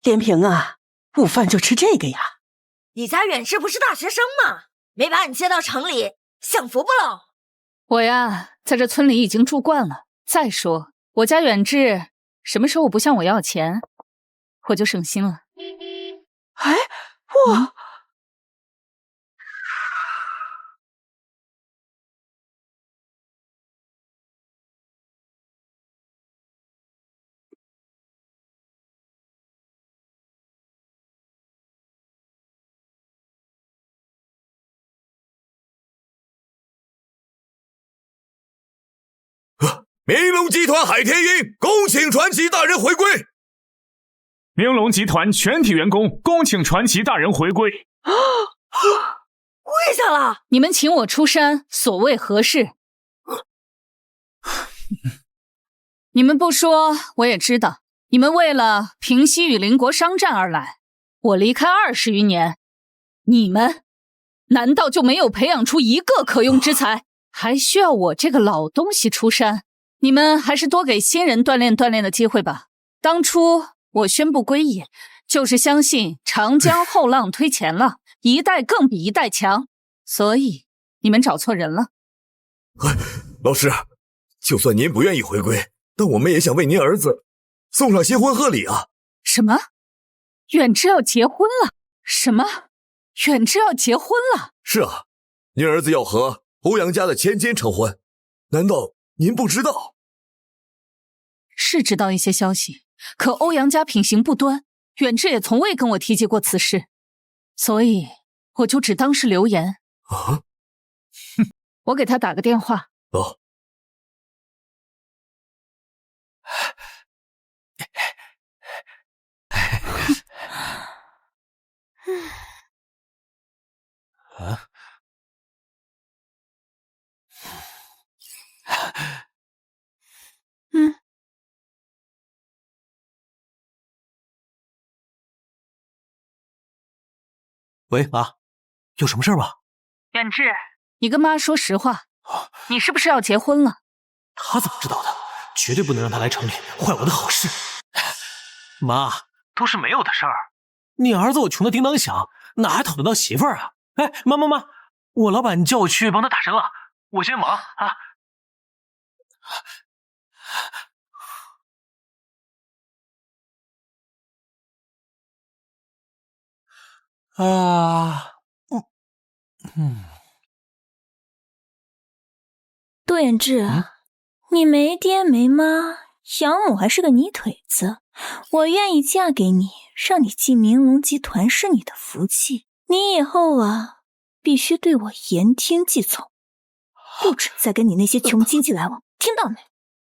连平啊，午饭就吃这个呀？你家远志不是大学生吗？没把你接到城里，享福不喽？我呀，在这村里已经住惯了。再说，我家远志什么时候不向我要钱，我就省心了。哎，我。明龙集团海天鹰恭请传奇大人回归。明龙集团全体员工恭请传奇大人回归。跪下了！你们请我出山，所谓何事？你们不说我也知道，你们为了平西与邻国商战而来。我离开20余年，你们难道就没有培养出一个可用之才？还需要我这个老东西出山？你们还是多给新人锻炼锻炼的机会吧。当初我宣布归隐，就是相信长江后浪推前浪，一代更比一代强，所以你们找错人了。老师，就算您不愿意回归，但我们也想为您儿子送上新婚贺礼啊！什么？远志要结婚了？什么？远志要结婚了？是啊，您儿子要和欧阳家的千金成婚，难道您不知道？是知道一些消息，可欧阳家品行不端，远志也从未跟我提及过此事，所以我就只当是流言。啊？我给他打个电话。哦。啊？喂，妈，有什么事吗？远志，你跟妈说实话，你是不是要结婚了？她怎么知道的？绝对不能让她来城里坏我的好事。妈，都是没有的事儿。你儿子我穷得叮当响，哪还讨得到媳妇儿啊？哎，妈，我老板叫我去帮他打针了，我先忙啊。杜远志，你没爹没妈，养母还是个泥腿子，我愿意嫁给你，让你进明龙集团是你的福气。你以后啊，必须对我言听计从，不准再跟你那些穷亲戚来往，听到没？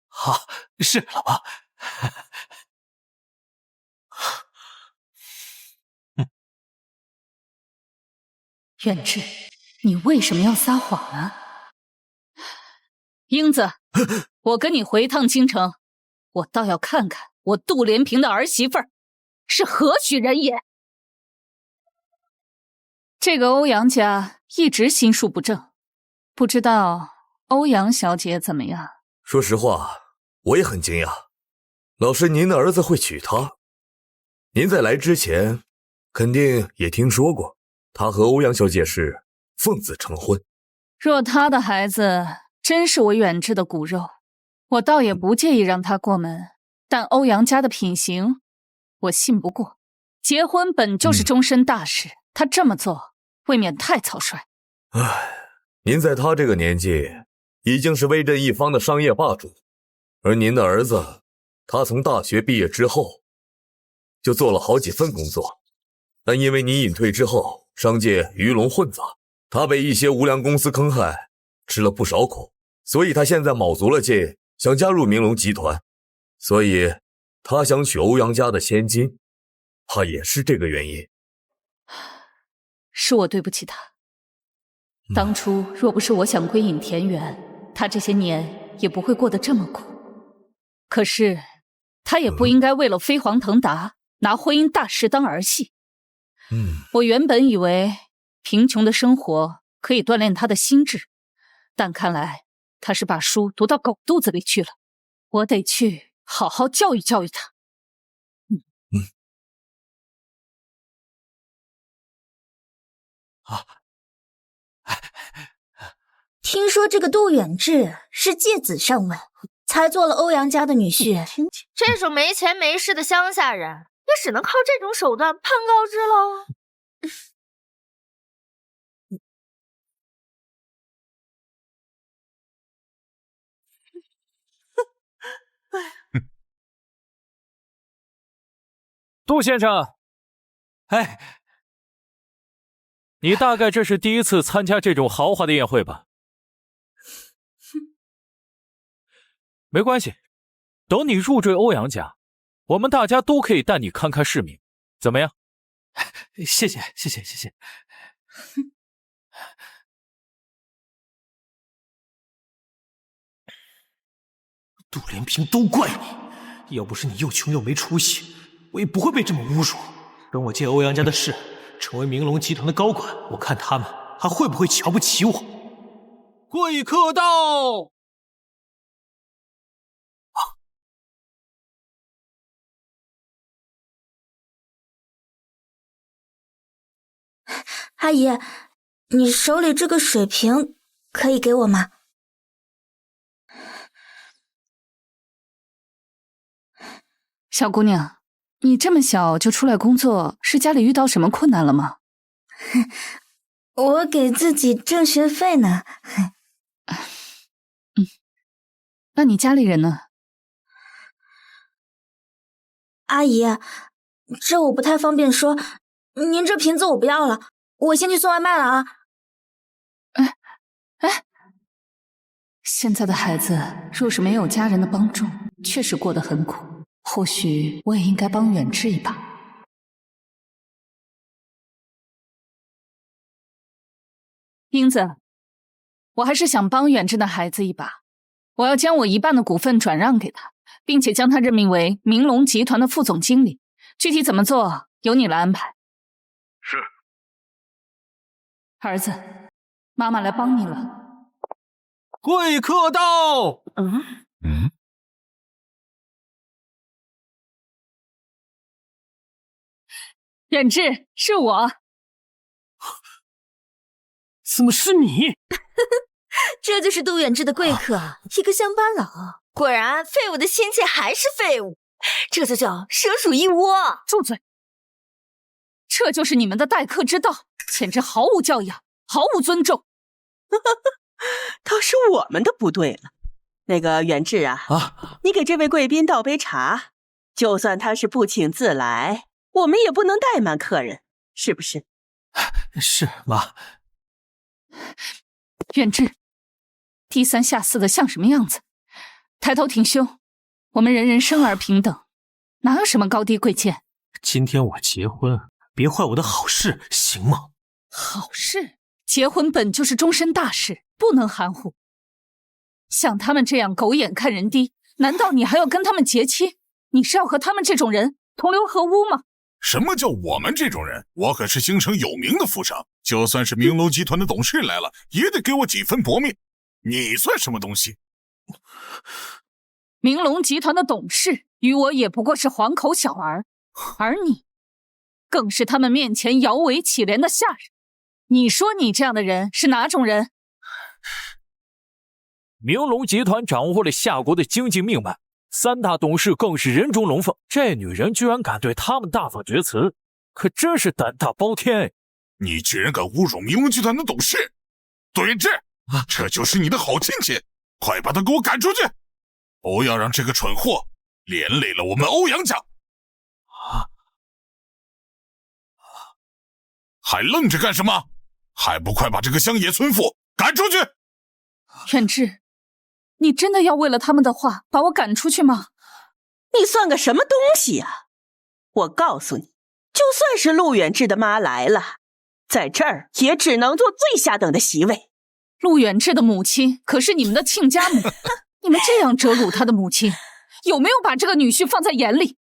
好，是老婆。远志，你为什么要撒谎啊？英子，我跟你回趟京城，我倒要看看我杜连平的儿媳妇儿是何许人也。这个欧阳家一直心术不正，不知道欧阳小姐怎么样？说实话，我也很惊讶。老师，您的儿子会娶她？您在来之前肯定也听说过，他和欧阳小姐是奉子成婚。若他的孩子真是我远志的骨肉，我倒也不介意让他过门，但欧阳家的品行，我信不过。结婚本就是终身大事，他这么做未免太草率。唉，您在他这个年纪已经是威震一方的商业霸主，而您的儿子，他从大学毕业之后就做了好几份工作，但因为你隐退之后，商界鱼龙混杂，他被一些无良公司坑害，吃了不少苦，所以他现在卯足了劲想加入明龙集团，所以他想娶欧阳家的千金，怕也是这个原因。是我对不起他，当初若不是我想归隐田园，他这些年也不会过得这么苦。可是他也不应该为了飞黄腾达，拿婚姻大事当儿戏。我原本以为贫穷的生活可以锻炼他的心智，但看来他是把书读到狗肚子里去了。我得去好好教育教育他。听说这个杜远志是借子上门，才做了欧阳家的女婿。这种没钱没势的乡下人，也只能靠这种手段攀高枝喽。杜先生，哎，你大概这是第一次参加这种豪华的宴会吧？没关系，等你入赘欧阳家，我们大家都可以带你看看世面，怎么样？谢谢，谢谢，谢谢。杜连平，都怪你！要不是你又穷又没出息，我也不会被这么侮辱。等我借欧阳家的事，成为明龙集团的高管，我看他们还会不会瞧不起我？贵客到！阿姨，你手里这个水瓶可以给我吗？小姑娘，你这么小就出来工作，是家里遇到什么困难了吗？我给自己挣学费呢。那你家里人呢？阿姨，这我不太方便说，您这瓶子我不要了，我先去送外卖了啊。现在的孩子若是没有家人的帮助，确实过得很苦。或许我也应该帮远志一把。英子，我还是想帮远志的孩子一把。我要将我一半的股份转让给他，并且将他任命为明龙集团的副总经理。具体怎么做，由你来安排。是。儿子，妈妈来帮你了。贵客到！远志，是我。怎么是你？这就是杜远志的贵客，一个乡巴佬。果然，废物的亲戚还是废物，这就叫蛇鼠一窝。住嘴！这就是你们的待客之道，简直毫无教养，毫无尊重。倒是我们的不对了。那个远志啊，你给这位贵宾倒杯茶，就算他是不请自来，我们也不能怠慢客人，是不是？是，妈。远志，低三下四的像什么样子？抬头挺胸，我们人人生而平等，哪有什么高低贵贱？今天我结婚，别坏我的好事，行吗？好事？结婚本就是终身大事，不能含糊。像他们这样狗眼看人低，难道你还要跟他们结亲？你是要和他们这种人同流合污吗？什么叫我们这种人？我可是京城有名的富商，就算是明龙集团的董事来了，也得给我几分薄面。你算什么东西？明龙集团的董事与我也不过是黄口小儿，而你更是他们面前摇尾乞怜的下人。你说你这样的人是哪种人？明龙集团掌握了夏国的经济命脉，三大董事更是人中龙凤，这女人居然敢对他们大放厥词，可真是胆大包天。你居然敢侮辱明龙集团的董事！杜远志，这就是你的好亲戚，快把他给我赶出去，不要让这个蠢货连累了我们欧阳家。还愣着干什么？还不快把这个乡野村妇赶出去！远志，你真的要为了他们的话把我赶出去吗？你算个什么东西呀！我告诉你，就算是陆远志的妈来了，在这儿也只能做最下等的席位。陆远志的母亲可是你们的亲家母，你们这样折辱他的母亲，有没有把这个女婿放在眼里？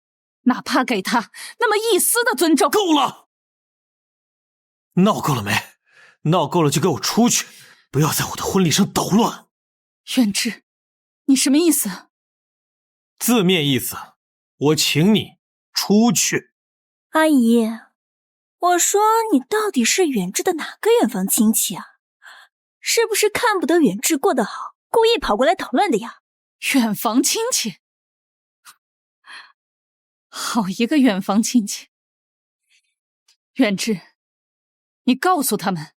哪怕给他那么一丝的尊重。够了！闹够了没？闹够了就给我出去，不要在我的婚礼上捣乱。远志，你什么意思？字面意思，我请你出去。阿姨，我说你到底是远志的哪个远房亲戚啊？是不是看不得远志过得好，故意跑过来捣乱的呀？远房亲戚？好一个远房亲戚！远志，你告诉他们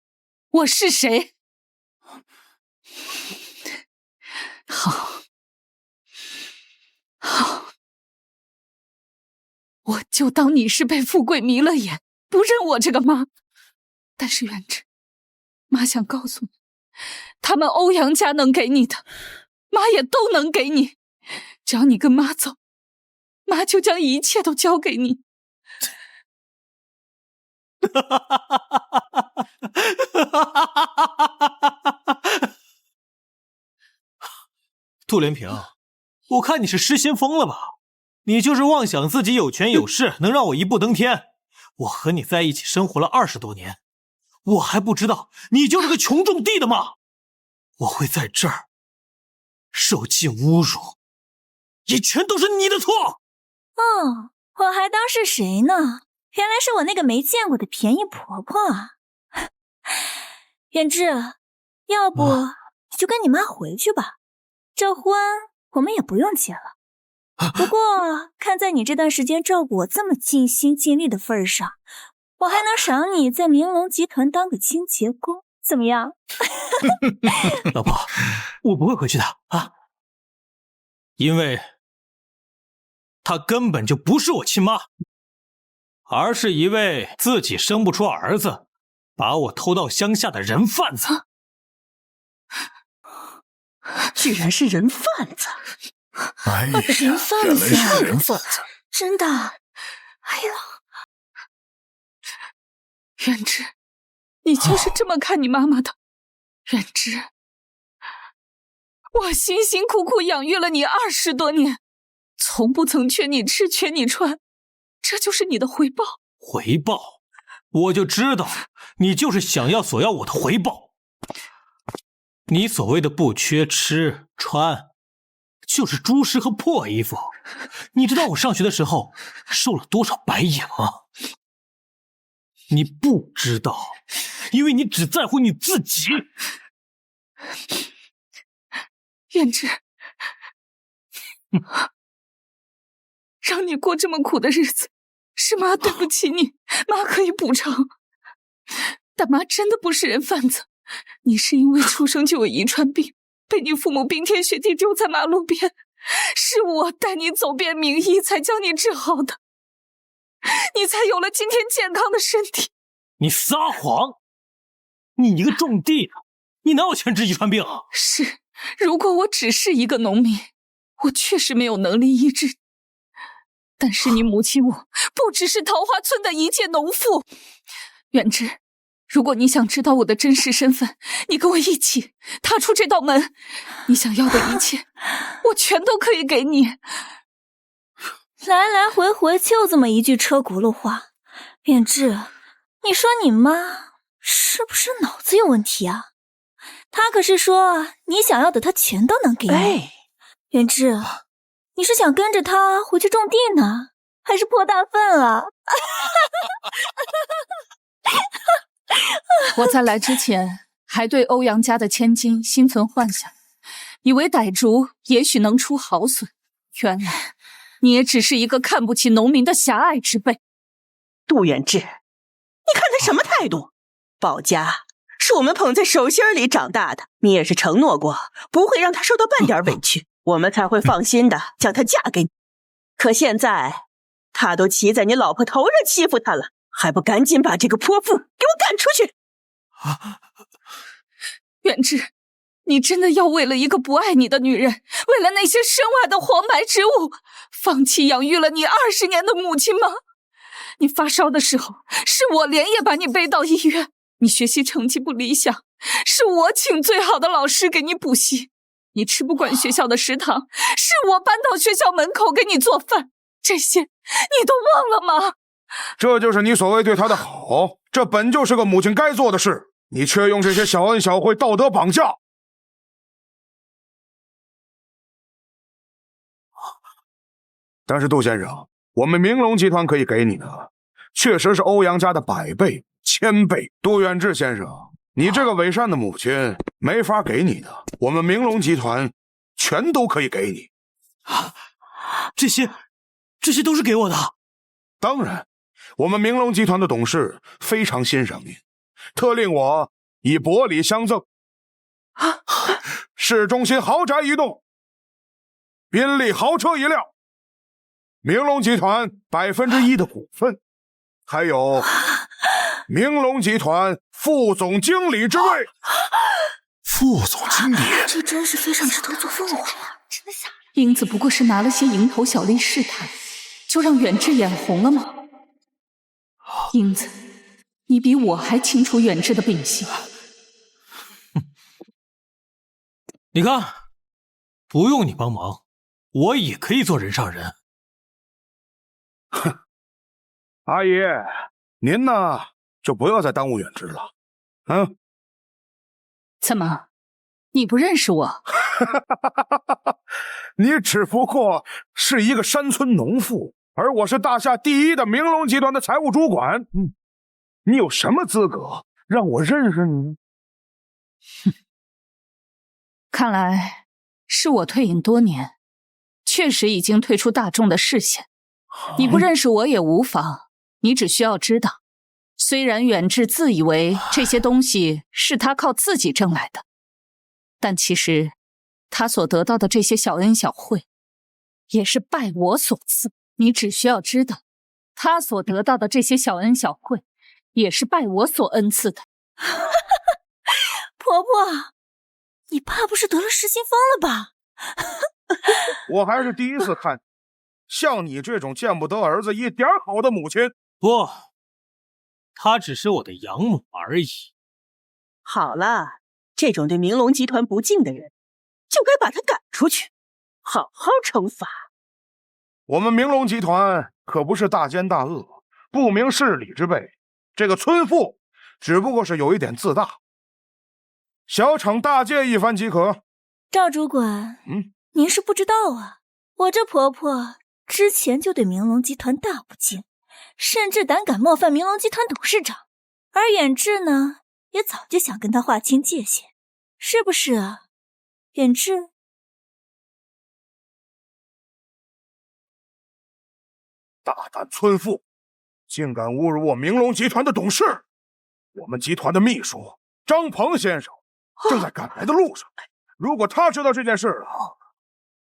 我是谁。好，好，我就当你是被富贵迷了眼，不认我这个妈。但是远志，妈想告诉你，他们欧阳家能给你的，妈也都能给你。只要你跟妈走，妈就将一切都交给你。杜连平，我看你是失心疯了吧？你就是妄想自己有权有势，能让我一步登天。我和你在一起生活了20多年，我还不知道你就是个穷种地的吗？我会在这儿受尽侮辱，也全都是你的错。哦，我还当是谁呢？原来是我那个没见过的便宜婆婆啊！远志，要不你就跟你妈回去吧，这婚我们也不用结了。不过看在你这段时间照顾我这么尽心尽力的份上，我还能赏你在明龙集团当个清洁工，怎么样？老婆，我不会回去的啊，因为她根本就不是我亲妈，而是一位自己生不出儿子，把我偷到乡下的人贩子。居然是人贩子！哎呀，人贩子，原来是人贩子，真的！哎呀，远志，你就是这么看你妈妈的？远志，我辛辛苦苦养育了你20多年，从不曾缺你吃缺你穿，这就是你的回报。回报？我就知道你就是想要索要我的回报。你所谓的不缺吃穿，就是猪食和破衣服。你知道我上学的时候受了多少白眼吗？你不知道，因为你只在乎你自己。远志，让你过这么苦的日子，是妈对不起你，妈可以补偿。但妈真的不是人贩子，你是因为出生就有遗传病，被你父母冰天雪地丢在马路边，是我带你走遍名医才将你治好的，你才有了今天健康的身体。你撒谎！你一个种地的，你哪有钱治遗传病啊？是，如果我只是一个农民，我确实没有能力医治。但是你母亲我不只是桃花村的一介农妇。远志，如果你想知道我的真实身份，你跟我一起踏出这道门，你想要的一切我全都可以给你。来来回回就这么一句车轱辘话，远志，你说你妈是不是脑子有问题啊？她可是说你想要的她全都能给你。哎，远志，你是想跟着她回去种地呢，还是破大粪啊？我在来之前还对欧阳家的千金心存幻想，以为傣族也许能出好笋，原来你也只是一个看不起农民的狭隘之辈。杜远志，你看他什么态度？保家是我们捧在手心里长大的，你也是承诺过不会让他受到半点委屈，我们才会放心的将他嫁给你。可现在他都骑在你老婆头上欺负他了，还不赶紧把这个泼妇给我赶出去！远志，你真的要为了一个不爱你的女人，为了那些身外的黄白之物，放弃养育了你20年的母亲吗？你发烧的时候，是我连夜把你背到医院；你学习成绩不理想，是我请最好的老师给你补习；你吃不惯学校的食堂，是我搬到学校门口给你做饭。这些你都忘了吗？这就是你所谓对她的好，这本就是个母亲该做的事，你却用这些小恩小惠道德绑架。但是杜先生，我们明龙集团可以给你的，确实是欧阳家的100倍、1000倍。杜远志先生，你这个伪善的母亲没法给你的，我们明龙集团全都可以给你。这些都是给我的。当然，我们明龙集团的董事非常欣赏您，特令我以薄礼相赠。市中心豪宅1栋，宾利豪车1辆，明龙集团1%的股份，还有明龙集团副总经理之位。副总经理，这真是飞上枝头做凤凰啊！真的假的？英子不过是拿了些蝇头小利试探，就让远志眼红了吗？英子，你比我还清楚远志的秉性。你看，不用你帮忙，我也可以做人上人。哼，阿姨，您呢就不要再耽误远志了。怎么，你不认识我？你只不过是一个山村农妇，而我是大夏第一的明龙集团的财务主管。你有什么资格让我认识你？哼，看来是我退隐多年，确实已经退出大众的视线。你不认识我也无妨，你只需要知道，虽然远志自以为这些东西是他靠自己挣来的，但其实他所得到的这些小恩小惠，也是拜我所赐。你只需要知道，他所得到的这些小恩小惠，也是拜我所恩赐的。婆婆，你怕不是得了失心疯了吧？我还是第一次看像你这种见不得儿子一点好的母亲。不，她只是我的养母而已。好了，这种对明龙集团不敬的人，就该把他赶出去，好好惩罚。我们明龙集团可不是大奸大恶、不明事理之辈，这个村妇只不过是有一点自大，小惩大戒一番即可。赵主管，您是不知道啊，我这婆婆之前就对明龙集团大不敬，甚至胆敢冒犯明龙集团董事长，而远志呢，也早就想跟他划清界限，是不是啊，远志？大胆村妇，竟敢侮辱我明龙集团的董事！我们集团的秘书张鹏先生正在赶来的路上，如果他知道这件事了，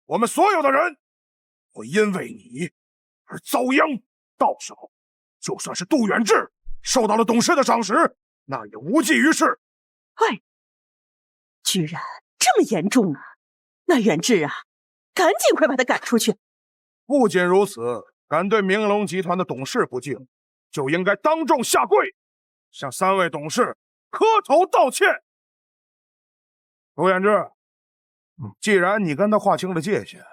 我们所有的人会因为你而遭殃。到时候，就算是杜远志受到了董事的赏识，那也无济于事。哎，居然这么严重啊！那远志啊，赶紧快把他赶出去！不仅如此，敢对明龙集团的董事不敬，就应该当众下跪，向3位董事磕头道歉。杜远志，既然你跟他划清了界限，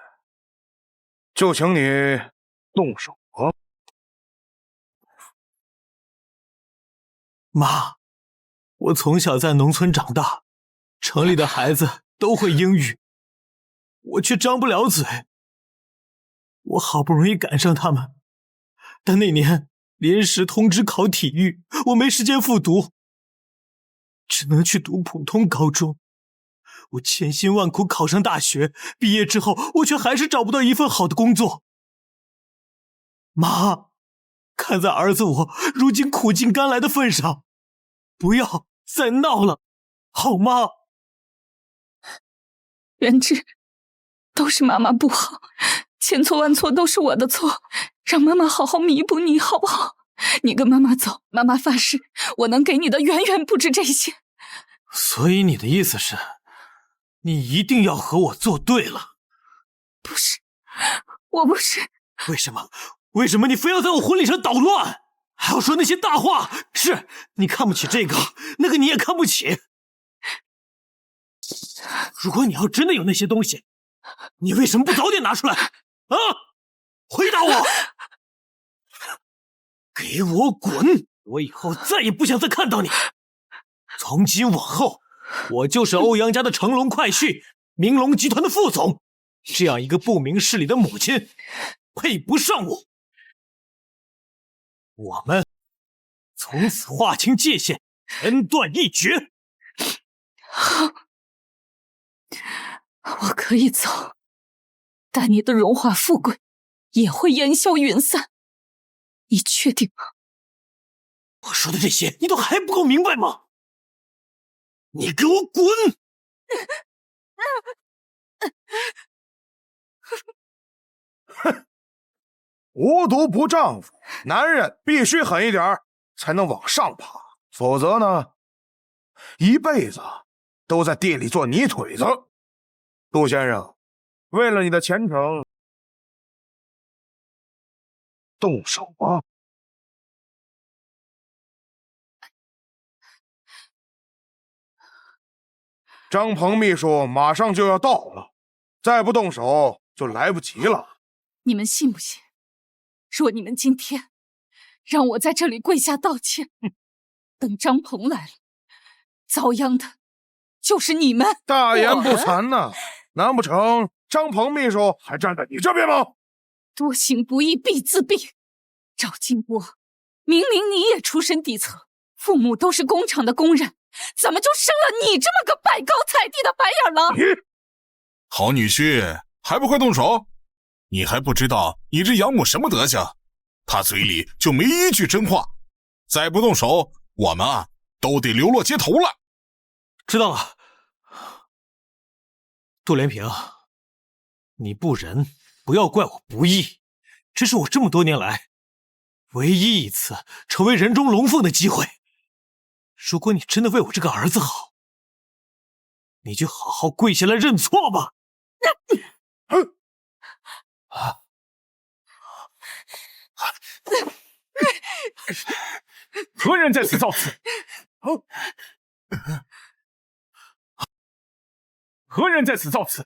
就请你动手吧。妈，我从小在农村长大，城里的孩子都会英语，我却张不了嘴。我好不容易赶上他们，但那年临时通知考体育，我没时间复读，只能去读普通高中。我千辛万苦考上大学，毕业之后我却还是找不到一份好的工作。妈，看在儿子我如今苦尽甘来的份上，不要再闹了，好吗？远志，都是妈妈不好，千错万错都是我的错，让妈妈好好弥补你好不好？你跟妈妈走，妈妈发誓，我能给你的远远不止这些。所以你的意思是，你一定要和我作对了？不是，我不是。为什么？为什么你非要在我婚礼上捣乱，还要说那些大话？是你看不起这个，那个你也看不起。如果你要真的有那些东西，你为什么不早点拿出来？啊！回答我！给我滚！我以后再也不想再看到你。从今往后，我就是欧阳家的乘龙快婿，明龙集团的副总。这样一个不明事理的母亲，配不上我。我们从此划清界限，人断一绝。我可以走，但你的荣华富贵也会烟消云散。你确定吗？我说的这些，你都还不够明白吗？你给我滚！哼，无毒不丈夫，男人必须狠一点才能往上爬，否则呢，一辈子都在地里做泥腿子。杜先生，为了你的前程，动手吧。张鹏秘书马上就要到了，再不动手就来不及了。你们信不信？若你们今天让我在这里跪下道歉，等张鹏来了，遭殃的就是你们。大言不惭呢！难不成张鹏秘书还站在你这边吗？多行不义必自毙。赵金波，明明你也出身底层，父母都是工厂的工人，怎么就生了你这么个拜高踩低的白眼狼？好女婿，还不快动手！你还不知道你这养母什么德行，她嘴里就没一句真话。再不动手，我们都得流落街头了。知道了。杜连平，你不仁，不要怪我不义，这是我这么多年来唯一一次成为人中龙凤的机会。如果你真的为我这个儿子好，你就好好跪下来认错吧。何人在此造次？何人在此造次？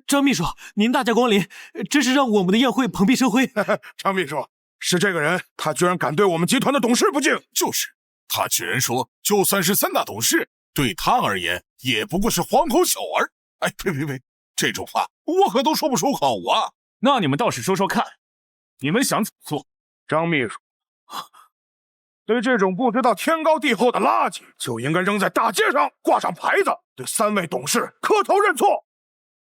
张秘书，您大驾光临，真是让我们的宴会蓬荜生辉。张秘书，是这个人，他居然敢对我们集团的董事不敬。就是他居然说，就算是三大董事，对他而言也不过是黄口小儿。哎，呸！这种话我可都说不出口啊！那你们倒是说说看，你们想怎么做？张秘书，对这种不知道天高地厚的垃圾，就应该扔在大街上，挂上牌子，对3位董事磕头认错。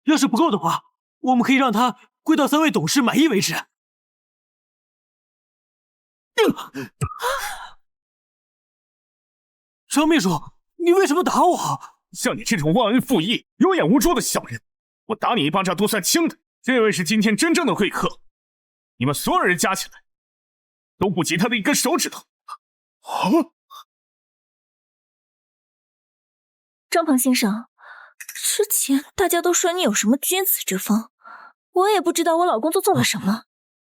要是不够的话，我们可以让他跪到3位董事满意为止。张秘书，你为什么打我？像你这种忘恩负义、有眼无珠的小人，我打你一巴掌都算轻的。这位是今天真正的贵客，你们所有人加起来都不及他的一根手指头。张鹏先生，之前大家都说你有什么君子之风，我也不知道我老公都做了什么，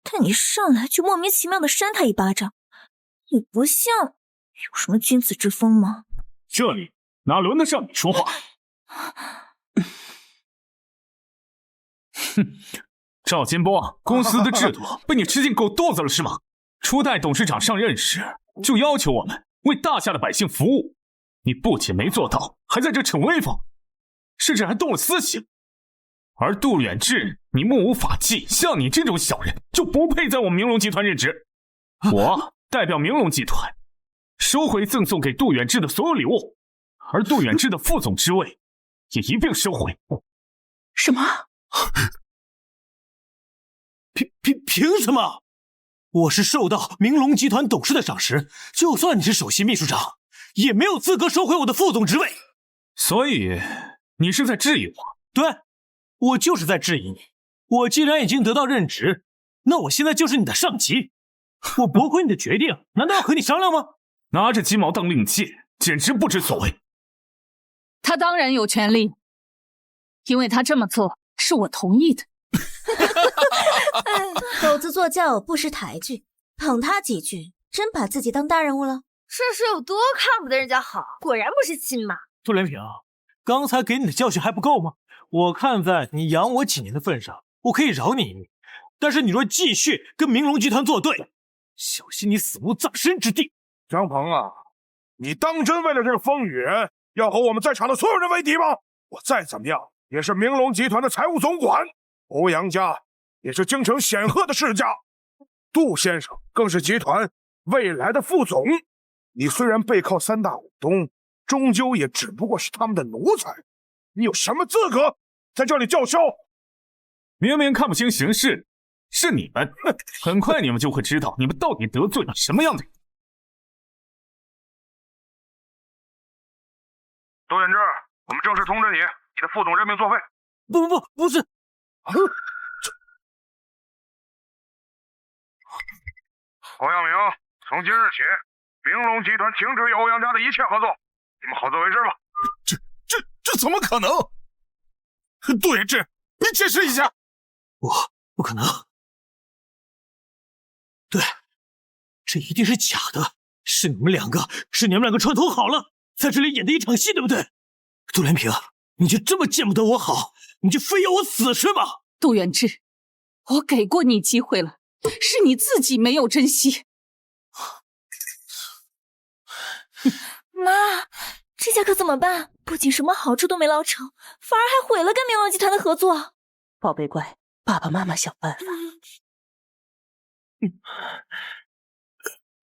但你上来就莫名其妙的扇他一巴掌，你不像有什么君子之风吗？这里哪轮得上你说话？哼，赵金波，公司的制度被你吃进狗肚子了是吗？初代董事长上任时就要求我们为大夏的百姓服务，你不仅没做到，还在这逞威风，甚至还动了私刑。而杜远志，你目无法纪，像你这种小人就不配在我们明龙集团任职。我代表明龙集团收回赠送给杜远志的所有礼物，而杜远志的副总职位也一并收回。什么？凭什么？我是受到明龙集团董事的赏识，就算你是首席秘书长，也没有资格收回我的副总职位。所以你是在质疑我？对，我就是在质疑你。我既然已经得到任职，那我现在就是你的上级，我驳回你的决定，难道要和你商量吗？拿着鸡毛当令箭，简直不知所谓。他当然有权利，因为他这么做是我同意的。狗子坐轿不识抬举，捧他几句，真把自己当大人物了。这是有多看不得人家好，果然不是亲妈。杜连平，刚才给你的教训还不够吗？我看在你养我几年的份上，我可以饶你一命，但是你若继续跟明龙集团作对，小心你死无葬身之地。张鹏啊，你当真为了这个风雨人要和我们在场的所有人为敌吗？我再怎么样也是明龙集团的财务总管，欧阳家也是京城显赫的世家。杜先生更是集团未来的副总。你虽然背靠三大股东，终究也只不过是他们的奴才。你有什么资格在这里叫嚣？明明看不清形势，是你们。很快你们就会知道，你们到底得罪了什么样的人。杜远志，我们正式通知你，你的副总任命作废。不是。欧阳明，从今日起，明龙集团停止与欧阳家的一切合作，你们好自为之吧。这怎么可能？杜远志，你解释一下。不可能。对，这一定是假的，是你们两个串通好了，在这里演的一场戏，对不对？杜连平，你就这么见不得我好，你就非要我死是吗？杜远志，我给过你机会了，是你自己没有珍惜。妈，这下可怎么办？不仅什么好处都没捞成，反而还毁了跟明龙集团的合作。宝贝乖，爸爸妈妈想办法。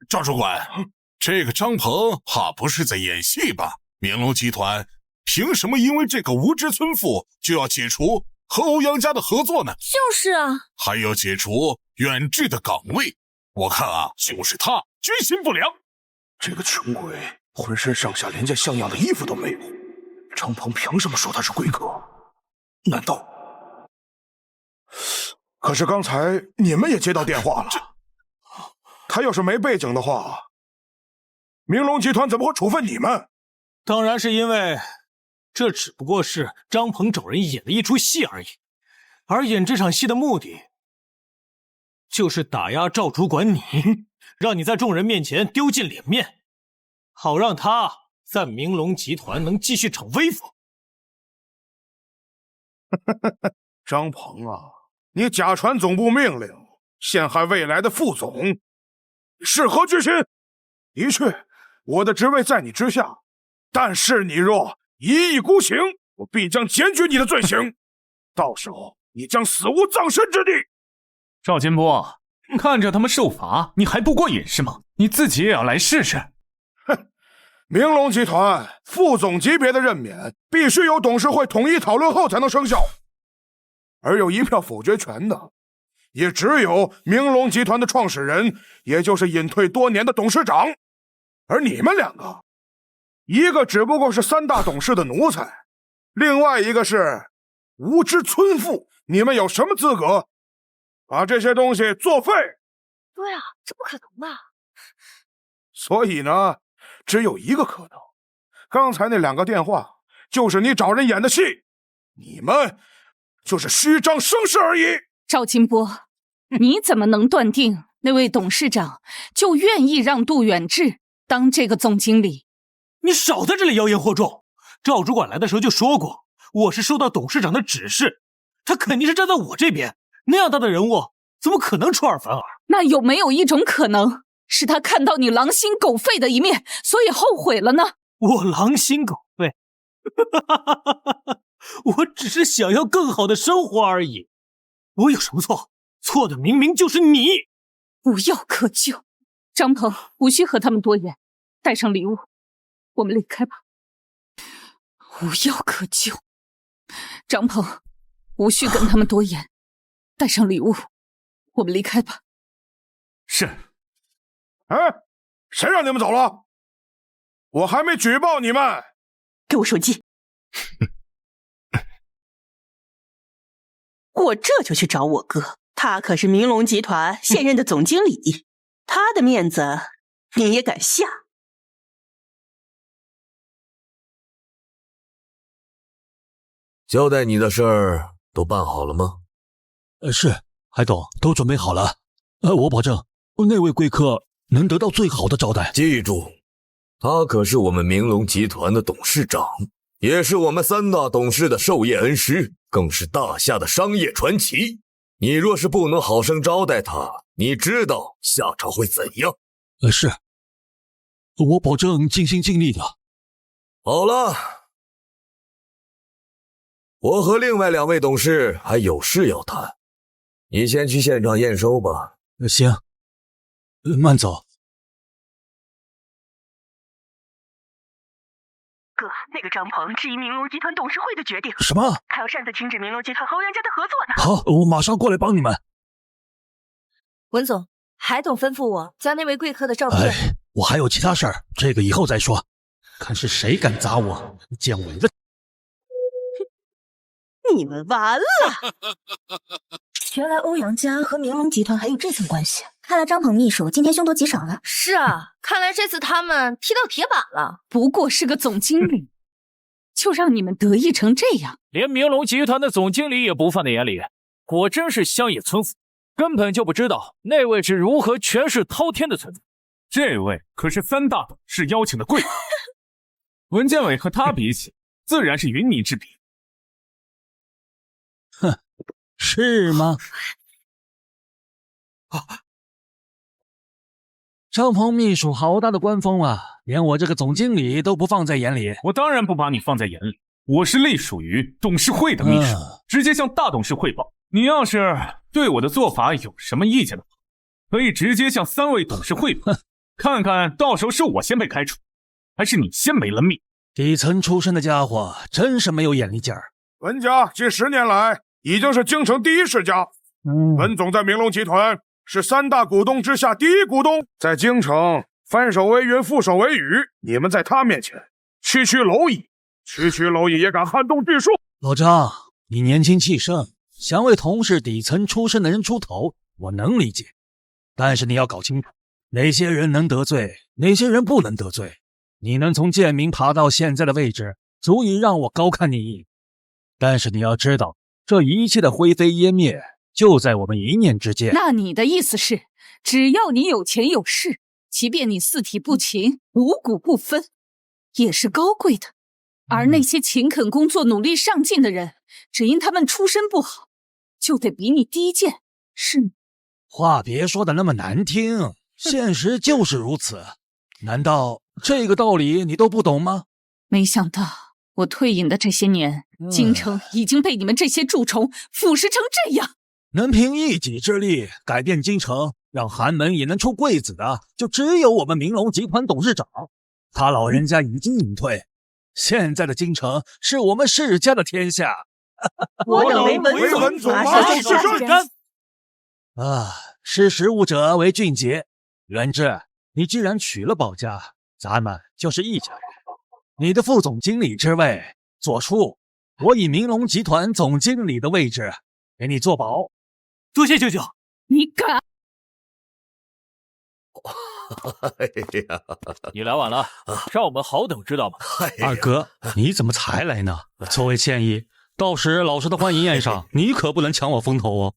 赵主管，这个张鹏怕不是在演戏吧？明龙集团凭什么因为这个无知村妇就要解除和欧阳家的合作呢？就是啊，还要解除远志的岗位，我看啊，就是他居心不良。这个穷鬼浑身上下连件像样的衣服都没有，张鹏凭什么说他是贵客？难道？可是刚才你们也接到电话了，他要是没背景的话，明龙集团怎么会处分你们？当然是因为这只不过是张鹏找人演的一出戏而已，而演这场戏的目的就是打压赵主管你，让你在众人面前丢尽脸面，好让他在明龙集团能继续逞威风。张鹏啊，你假传总部命令，陷害未来的副总，是何居心？的确，我的职位在你之下，但是你若一意孤行，我必将检举你的罪行，到时候你将死无葬身之地。赵金波，看着他们受罚，你还不过瘾是吗？你自己也要来试试。哼，明龙集团副总级别的任免，必须由董事会统一讨论后才能生效，而有一票否决权的，也只有明龙集团的创始人，也就是隐退多年的董事长。而你们两个，一个只不过是三大董事的奴才，另外一个是无知村妇，你们有什么资格把这些东西作废？对啊，这不可能吧？所以呢，只有一个可能，刚才那2个电话就是你找人演的戏，你们就是虚张声势而已。赵金波，你怎么能断定那位董事长就愿意让杜远志当这个总经理？你少在这里妖言惑众。赵主管来的时候就说过，我是受到董事长的指示，他肯定是站在我这边。那样大的人物怎么可能出尔反尔？那有没有一种可能，是他看到你狼心狗肺的一面，所以后悔了呢？我狼心狗肺？我只是想要更好的生活而已。我有什么错？错的明明就是你。无药可救。张鹏，无需和他们多言，带上礼物，我们离开吧。无药可救。张鹏，无需跟他们多言，带上礼物，我们离开吧。是。哎，谁让你们走了？我还没举报你们。给我手机。我这就去找我哥，他可是明龙集团现任的总经理，他的面子你也敢下？交代你的事儿都办好了吗？是，海董，都准备好了。我保证那位贵客能得到最好的招待。记住，他可是我们明龙集团的董事长，也是我们3大董事的授业恩师，更是大夏的商业传奇。你若是不能好生招待他，你知道下场会怎样？是，我保证尽心尽力的。好了，我和另外2位董事还有事要谈，你先去现场验收吧。行，慢走。哥，那个张鹏质疑明龙集团董事会的决定。什么？还要擅自停止明龙集团和欧阳家的合作呢。好，我马上过来帮你们。文总，海董吩咐我将那位贵客的照片。哎，我还有其他事儿，这个以后再说。看是谁敢砸我，见我的！你们完了！原来欧阳家和明龙集团还有这层关系。看来张鹏秘书今天凶多吉少了。是啊，看来这次他们踢到铁板了。不过是个总经理，就让你们得意成这样，连明龙集团的总经理也不放在眼里，果真是乡野村夫，根本就不知道那位是如何权势滔天的存在。这位可是3大董事邀请的贵客。文建伟和他比起，自然是云泥之别。哼，是吗？张鹏秘书好大的官风啊，连我这个总经理都不放在眼里。我当然不把你放在眼里，我是隶属于董事会的秘书，直接向大董事汇报。你要是对我的做法有什么意见的话，可以直接向3位董事汇报，看看到时候是我先被开除，还是你先没了命。底层出身的家伙真是没有眼力劲儿。文家近10年来已经是京城第一世家。文总在明龙集团是3大股东之下第一股东，在京城翻手为云，覆手为雨。你们在他面前区区蝼蚁，区区蝼蚁也敢撼动巨树。老张，你年轻气盛，想为同是底层出身的人出头，我能理解。但是你要搞清楚，哪些人能得罪，哪些人不能得罪。你能从建明爬到现在的位置，足以让我高看你一眼。但是你要知道，这一切的灰飞烟灭，就在我们一念之间。那你的意思是，只要你有钱有势，即便你四体不勤，五谷不分，也是高贵的。而那些勤恳工作、努力上进的人，只因他们出身不好，就得比你低贱，是吗？话别说的那么难听，现实就是如此。难道这个道理你都不懂吗？没想到我退隐的这些年，京城已经被你们这些蛀虫腐蚀成这样。能凭一己之力改变京城，让寒门也能出贵子的，就只有我们明龙集团董事长。他老人家已经隐退，现在的京城是我们世家的天下。我等为文总马首是瞻。识时务者为俊杰。元志，你既然娶了保家，咱们就是一家人。你的副总经理之位做出，我以明龙集团总经理的位置给你做保。多谢舅舅。你敢？你来晚了，让我们好等知道吗？二哥，你怎么才来呢？作为歉意，到时老师的欢迎宴上，你可不能抢我风头哦。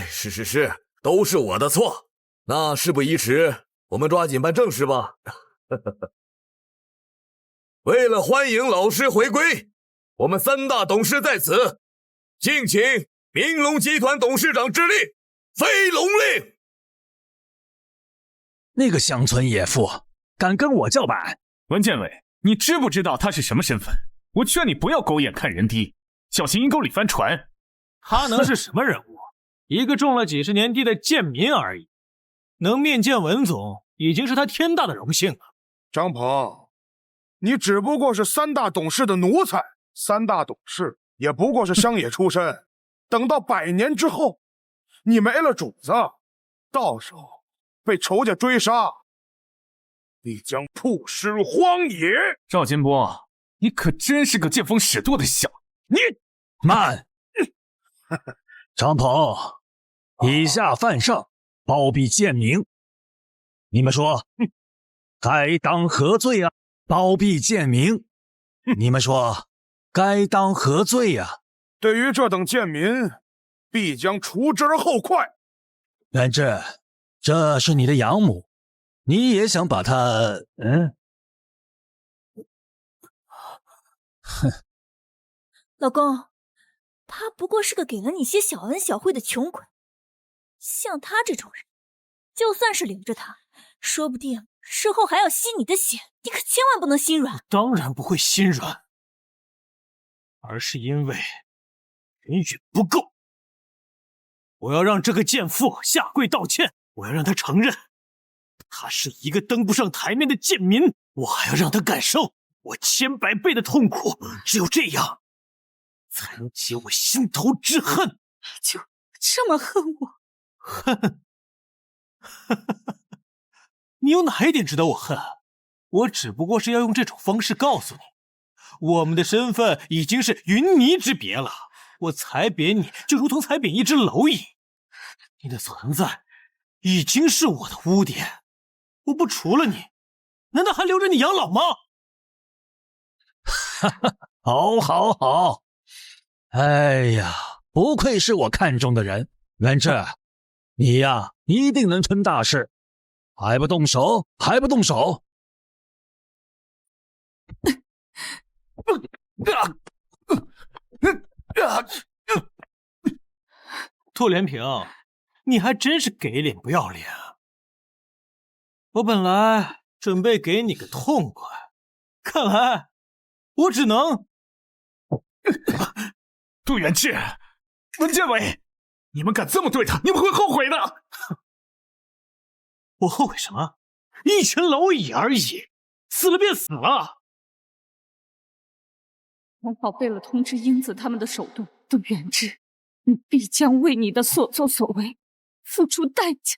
是，都是我的错。那事不宜迟，我们抓紧办正事吧。为了欢迎老师回归，我们3大董事在此，敬请明龙集团董事长之令，飞龙令。那个乡村野妇敢跟我叫板？文建伟，你知不知道他是什么身份？我劝你不要狗眼看人低，小心阴沟里翻船。他能是什么人物？一个种了几十年地的贱民而已，能面见文总，已经是他天大的荣幸了。张鹏，你只不过是3大董事的奴才，3大董事也不过是乡野出身。等到100年之后，你没了主子，到时候被仇家追杀，必将曝尸荒野。赵金波，你可真是个见风使舵的小……你慢！张鹏，以下犯上，包庇贱民。你们说，该当何罪啊？包庇贱民，你们说该当何罪呀？对于这等贱民，必将除之而後快。元志，这是你的养母，你也想把她……哼，老公，他不过是个给了你些小恩小惠的穷鬼，像他这种人，就算是留着他，说不定事后还要吸你的血，你可千万不能心软。当然不会心软，而是因为人缘不够。我要让这个贱妇下跪道歉，我要让她承认，她是一个登不上台面的贱民，我还要让她感受我千百倍的痛苦，只有这样，才能解我心头之恨。你就这么恨我？恨？你有哪一点值得我恨？我只不过是要用这种方式告诉你，我们的身份已经是云泥之别了。我踩扁你，就如同踩扁一只蝼蚁。你的存在已经是我的污点，我不除了你，难道还留着你养老吗？哈哈，好，好，好！哎呀，不愧是我看中的人，元志，你呀，一定能成大事。还不动手？还不动手？兔连平，你还真是给脸不要脸啊！我本来准备给你个痛快，看来我只能……杜元志、文建伟，你们敢这么对他，你们会后悔的！我后悔什么？一群蝼蚁而已，死了便死了。我宝贝了通知英子他们的手段，杜元志，你必将为你的所作所为付出代价。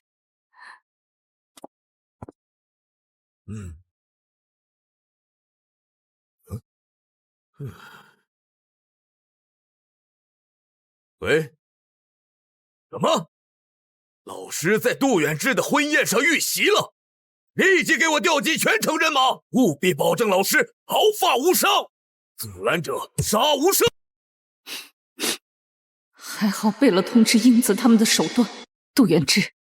喂，什么？老师在杜远志的婚宴上遇袭了，立即给我调集全城人马，务必保证老师毫发无伤，阻拦者杀无赦。还好背了通知英子他们的手段，杜元志，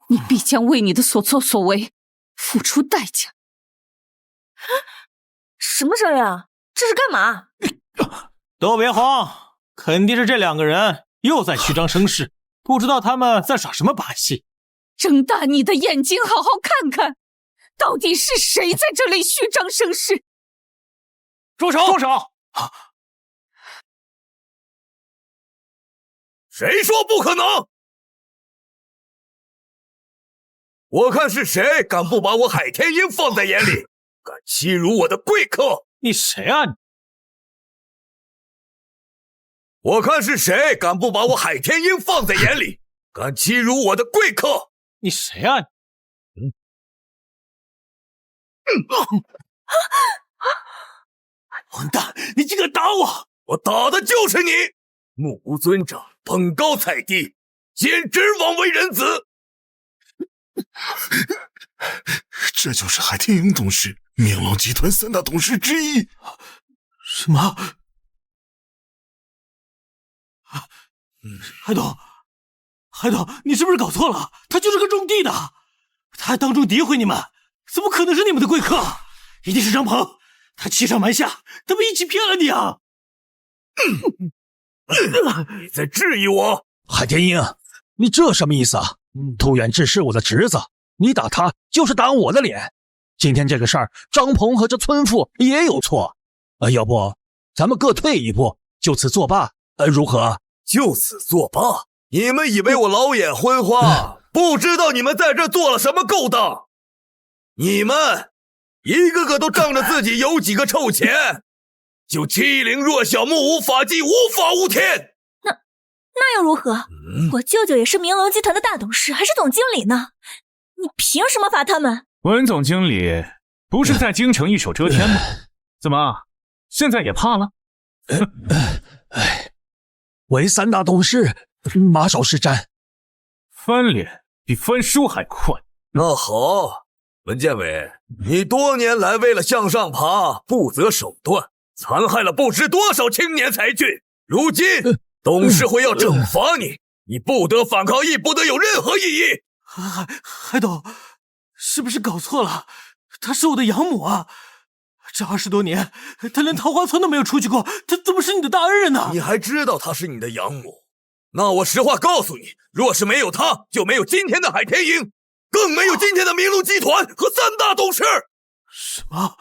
你必将为你的所作所为付出代价。什么声音啊？这是干嘛？都别慌，肯定是这两个人又在虚张声势，不知道他们在耍什么把戏。睁大你的眼睛，好好看看，到底是谁在这里虚张声势？住手！住手！谁说不可能？我看是谁敢不把我海天鹰放在眼里，敢欺辱我的贵客！你谁啊？我看是谁敢不把我海天鹰放在眼里，敢欺辱我的贵客！你谁啊？混蛋！你竟敢打我！我打的就是你！目无尊长，捧高踩低，简直枉为人子！这就是海天鹰董事，明龙集团3大董事之一。什么？海董，你是不是搞错了？他就是个种地的，他还当众诋毁你们，怎么可能是你们的贵客？一定是张鹏，他欺上瞒下，他们一起骗了你啊！你在质疑我？海天鹰，你这什么意思啊？杜远志是我的侄子，你打他就是打我的脸。今天这个事儿，张鹏和这村妇也有错。要不咱们各退一步，就此作罢，如何？就此作罢？你们以为我老眼昏花，不知道你们在这做了什么勾当？你们一个个都仗着自己有几个臭钱，就欺凌弱小、目无法纪、无法无天。那又如何？我舅舅也是明龙集团的大董事，还是总经理呢。你凭什么罚他们？文总经理不是在京城一手遮天吗？怎么，现在也怕了？为3大董事，马首是瞻。翻脸比翻书还快。那好，文建伟，你多年来为了向上爬，不择手段，残害了不知多少青年才俊。如今董事会要惩罚你，你不得反抗，亦不得有任何异议。海董，是不是搞错了？她是我的养母啊！这20多年，她连桃花村都没有出去过，她怎么是你的大恩人呢？你还知道她是你的养母？那我实话告诉你，若是没有她，就没有今天的海天鹰，更没有今天的明龙集团和3大董事。什么？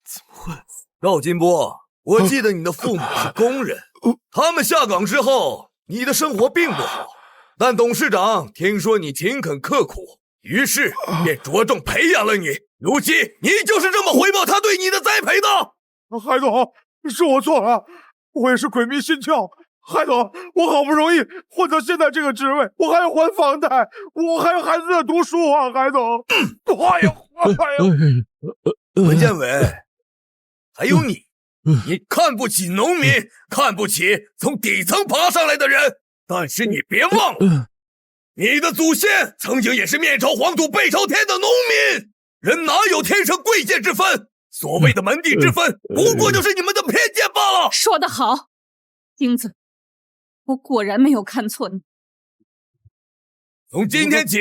怎么会？赵金波，我记得你的父母是工人，他们下岗之后你的生活并不好，但董事长听说你勤恳刻苦，于是便着重培养了你。如今你就是这么回报他对你的栽培的。海总，是我错了，我也是鬼迷心窍。海总，我好不容易混到现在这个职位，我还要还房贷，我还有孩子在读书啊，海总。哎呦，文建伟，还有你，你看不起农民，看不起从底层爬上来的人，但是你别忘了，你的祖先曾经也是面朝黄土背朝天的农民，人哪有天生贵贱之分？所谓的门第之分，不过就是你们的偏见罢了。说得好，英子，我果然没有看错你。从今天起，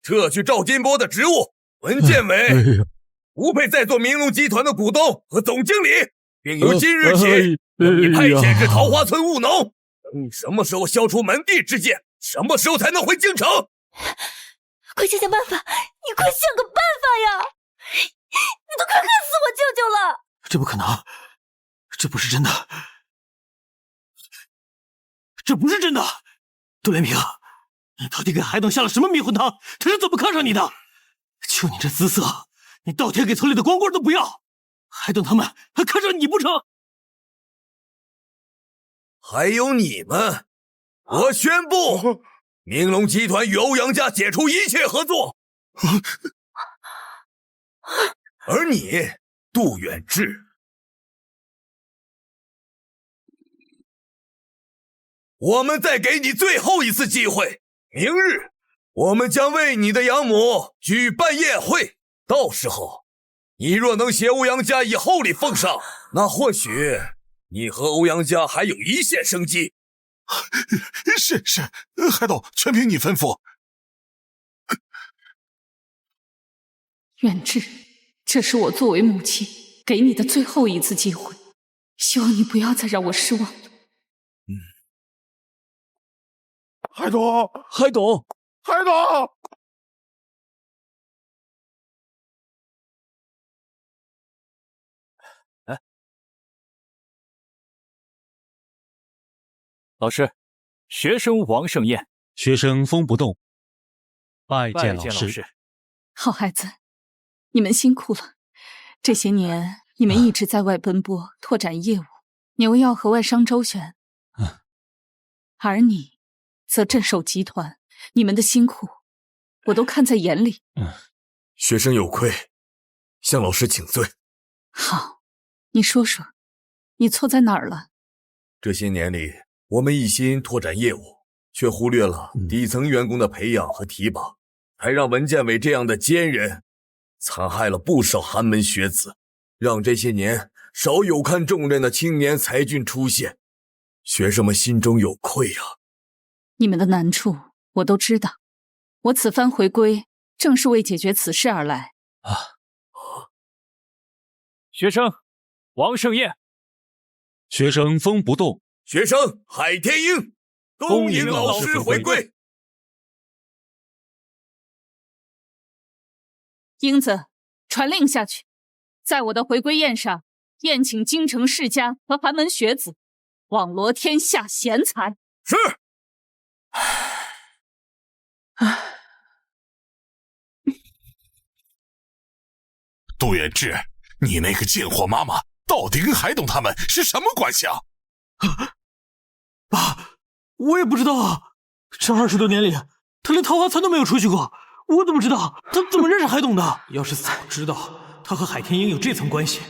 撤去赵金波的职务，文建伟不配再做明龙集团的股东和总经理，并由今日起，你派遣至桃花村务农。你什么时候消除门第之见？什么时候才能回京城？快想想办法！你快想个办法呀！你都快恨死我舅舅了！这不可能，这不是真的，这不是真的！杜连平，你到底给海董下了什么迷魂汤？他是怎么看上你的？就你这姿色，你倒贴给村里的光棍都不要，海董他们还看上你不成？还有你们，我宣布，明龙集团与欧阳家解除一切合作。而你，杜远志，我们再给你最后一次机会。明日，我们将为你的养母举办宴会，到时候，你若能携欧阳家以厚礼奉上，那或许你和欧阳家还有一线生机。是，海董，全凭你吩咐。远志，这是我作为母亲给你的最后一次机会，希望你不要再让我失望了。海董，海董，海董！哎，老师，学生王盛宴，学生风不动，拜见老师。好孩子，你们辛苦了。这些年你们一直在外奔波，拓展业务，牛药和外商周旋，而你则镇守集团，你们的辛苦我都看在眼里。学生有愧，向老师请罪。好，你说说，你错在哪儿了？这些年里，我们一心拓展业务，却忽略了底层员工的培养和提拔，还让文建伟这样的奸人残害了不少寒门学子，让这些年少有看重任的青年才俊出现，学生们心中有愧啊。你们的难处我都知道，我此番回归正是为解决此事而来。学生王盛宴，学生风不动，学生海天鹰，恭迎老师回归。英子，传令下去，在我的回归宴上宴请京城世家和寒门学子，网罗天下贤才。是。杜远志，你那个贱货妈妈到底跟海董他们是什么关系啊？爸，我也不知道啊。这20多年里，他连桃花村都没有出去过，我怎么知道他怎么认识海董的？要是早知道他和海天鹰有这层关系，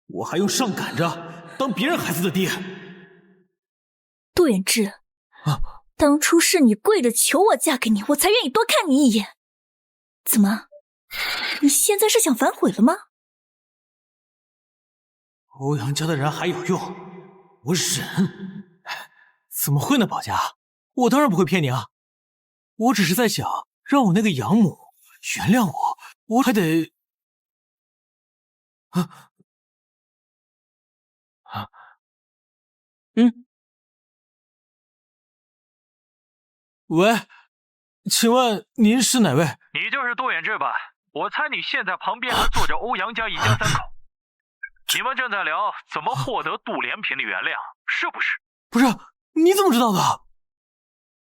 我还用上赶着当别人孩子的爹。杜远志，当初是你跪着求我嫁给你，我才愿意多看你一眼。怎么，你现在是想反悔了吗？欧阳家的人还有用，我忍。怎么会呢，保家？我当然不会骗你啊！我只是在想，让我那个养母原谅我，我还得……喂，请问您是哪位？你就是杜远志吧？我猜你现在旁边还坐着欧阳家一家3口。你们正在聊怎么获得杜连平的原谅，是不是？不是，你怎么知道的？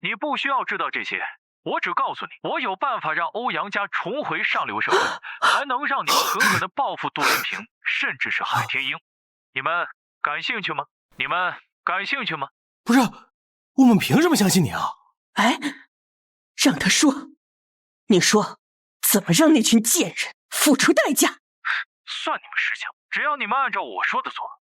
你不需要知道这些，我只告诉你，我有办法让欧阳家重回上流社会，还能让你们狠狠地报复杜连平，甚至是海天鹰。你们感兴趣吗？你们感兴趣吗？不是，我们凭什么相信你啊？哎，让他说，你说怎么让那群贱人付出代价？算你们识相，只要你们按照我说的做。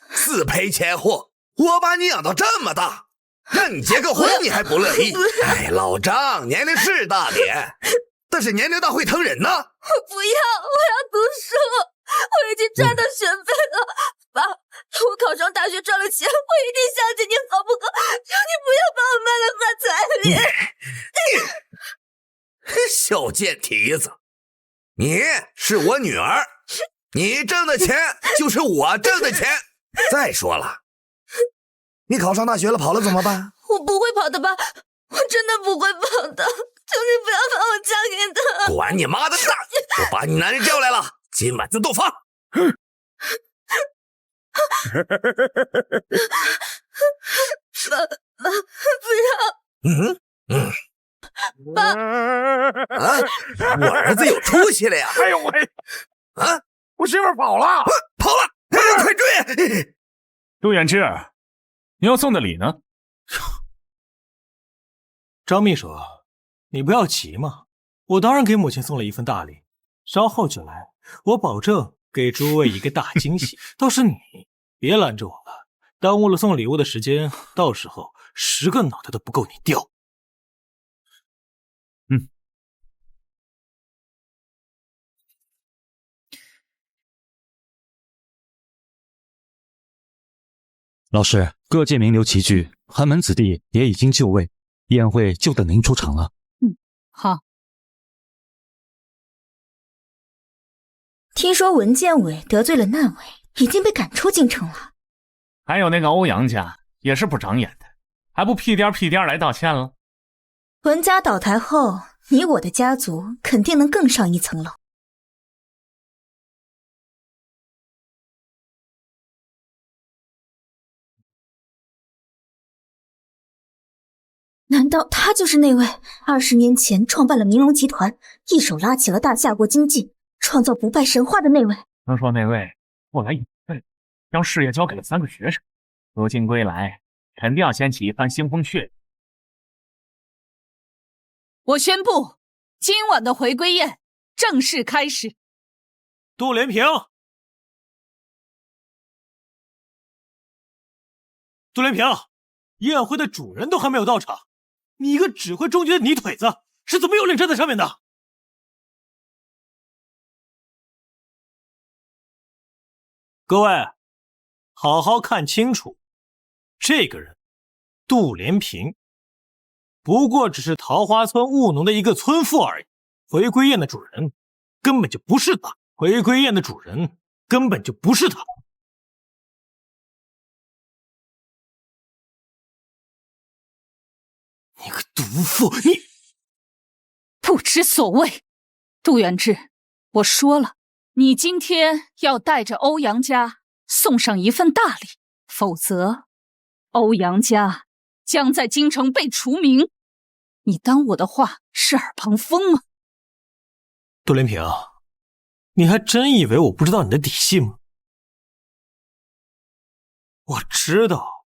死赔钱货！我把你养到这么大，让你结个婚你还不乐意？哎，老张，年龄是大点，但是年龄大会疼人呢。我不要，我要读书，我已经赚到学费了。爸，我考上大学赚了钱，我一定相信你，好不好？求你不要把我卖了换彩礼。小贱蹄子，你是我女儿，你挣的钱就是我挣的钱。再说了，你考上大学了跑了怎么办？我不会跑的，爸，我真的不会跑的，求你不要把我嫁给他。管你妈的蛋！我把你男人叫来了，今晚自洞房。爸，不要。爸，我儿子有出息了呀！哎呦喂！啊，我媳妇跑了，跑了！快追！陆远之，你要送的礼呢？张秘书，你不要急嘛，我当然给母亲送了一份大礼，稍后就来，我保证给诸位一个大惊喜。倒是你，别拦着我了，耽误了送礼物的时间，到时候10个脑袋都不够你掉。老师，各界名流齐聚，寒门子弟也已经就位，宴会就等您出场了。好。听说文建委得罪了难委，已经被赶出京城了。还有那个欧阳家也是不长眼的，还不屁颠屁颠来道歉了？文家倒台后，你我的家族肯定能更上一层楼。难道他就是那位20年前创办了明龙集团，一手拉起了大夏国经济，创造不败神话的那位？听说那位后来隐退，将事业交给了3个学生，如今归来，肯定要掀起一番腥风血雨。我宣布，今晚的回归宴正式开始。杜连平，杜连平，宴会的主人都还没有到场，你一个只会中计的泥腿子是怎么有脸站在上面的？各位，好好看清楚，这个人杜连平不过只是桃花村务农的一个村妇而已，回归宴的主人根本就不是他，回归宴的主人根本就不是他。你个毒妇，你不知所谓。杜元志，我说了，你今天要带着欧阳家送上一份大礼，否则欧阳家将在京城被除名。你当我的话是耳旁风吗？杜连平，你还真以为我不知道你的底细吗？我知道，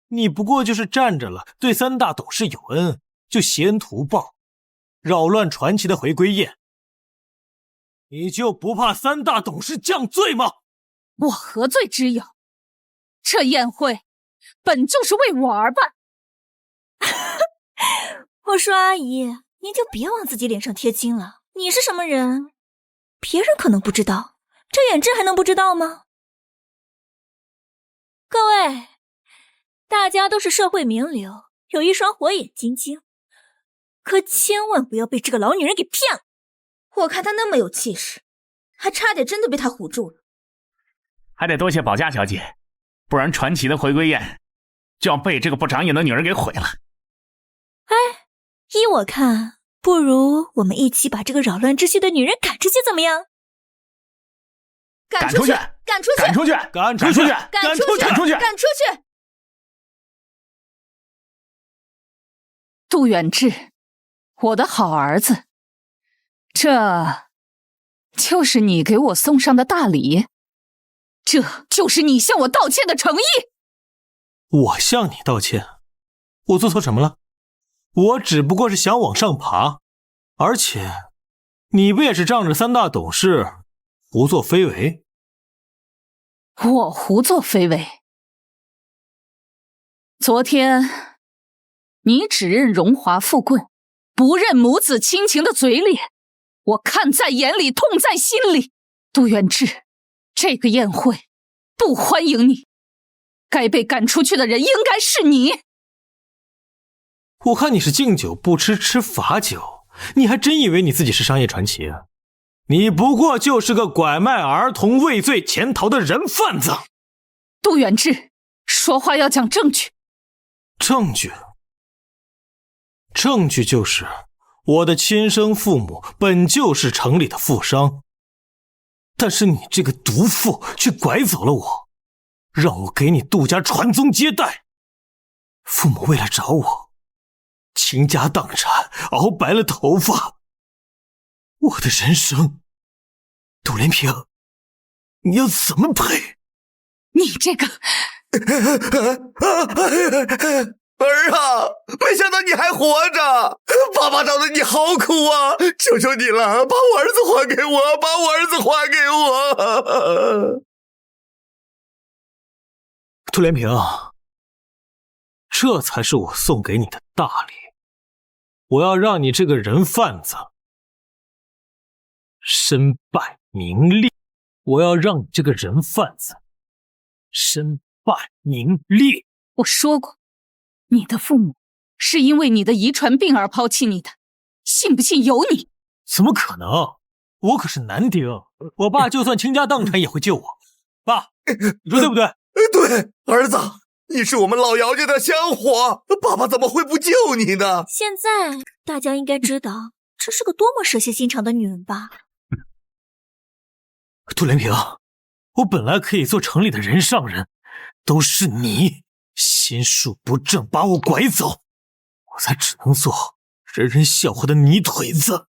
你不过就是仗着了对3大董事有恩，就先图报，扰乱传奇的回归宴。你就不怕3大董事降罪吗？我何罪之有？这宴会本就是为我而办。我说阿姨，您就别往自己脸上贴金了。你是什么人？别人可能不知道，这远志还能不知道吗？各位，大家都是社会名流，有一双火眼金睛，可千万不要被这个老女人给骗了。我看她那么有气势，还差点真的被她唬住了。还得多谢保家小姐，不然传奇的回归宴就要被这个不长眼的女人给毁了。哎，依我看，不如我们一起把这个扰乱秩序的女人赶出去，怎么样？赶赶出去！赶出去！赶出去！赶出去！赶出去！赶出去！赶出去！杜远志，我的好儿子，这就是你给我送上的大礼，这就是你向我道歉的诚意。我向你道歉，我做错什么了？我只不过是想往上爬，而且你不也是仗着三大董事胡作非为？我胡作非为？昨天你只认荣华富贵，不认母子亲情的嘴脸，我看在眼里，痛在心里。杜远志，这个宴会不欢迎你，该被赶出去的人应该是你。我看你是敬酒不吃吃罚酒，你还真以为你自己是商业传奇啊？你不过就是个拐卖儿童畏罪潜逃的人贩子。杜远志，说话要讲证据。证据？证据就是我的亲生父母本就是城里的富商，但是你这个毒妇却拐走了我，让我给你杜家传宗接代。父母为了找我倾家荡产，熬白了头发。我的人生，杜连平，你要怎么赔？你这个儿啊，没想到你还活着！爸爸找的你好苦啊！求求你了，把我儿子还给我，把我儿子还给我！杜连平，这才是我送给你的大礼。我要让你这个人贩子身败名裂！我要让你这个人贩子身败名裂！我说过，你的父母是因为你的遗传病而抛弃你的，信不信由你。怎么可能？我可是男丁，我爸就算倾家荡产也会救我。爸，你说对不对？对，儿子，你是我们老姚家的香火，爸爸怎么会不救你呢？现在大家应该知道这是个多么蛇蝎心肠的女人吧？杜连平，我本来可以做城里的人上人，都是你心术不正把我拐走，我才只能做人人笑话的泥腿子。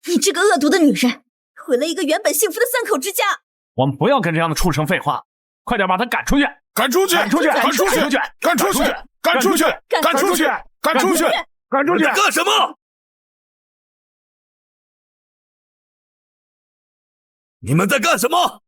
你这个恶毒的女人，毁了一个原本幸福的3口之家。我们不要跟这样的畜生废话，快点把他赶出去！赶出去！赶出去！赶出去！赶出去！赶出去！赶出去！赶出去！赶出去！干什么？你们在干什么？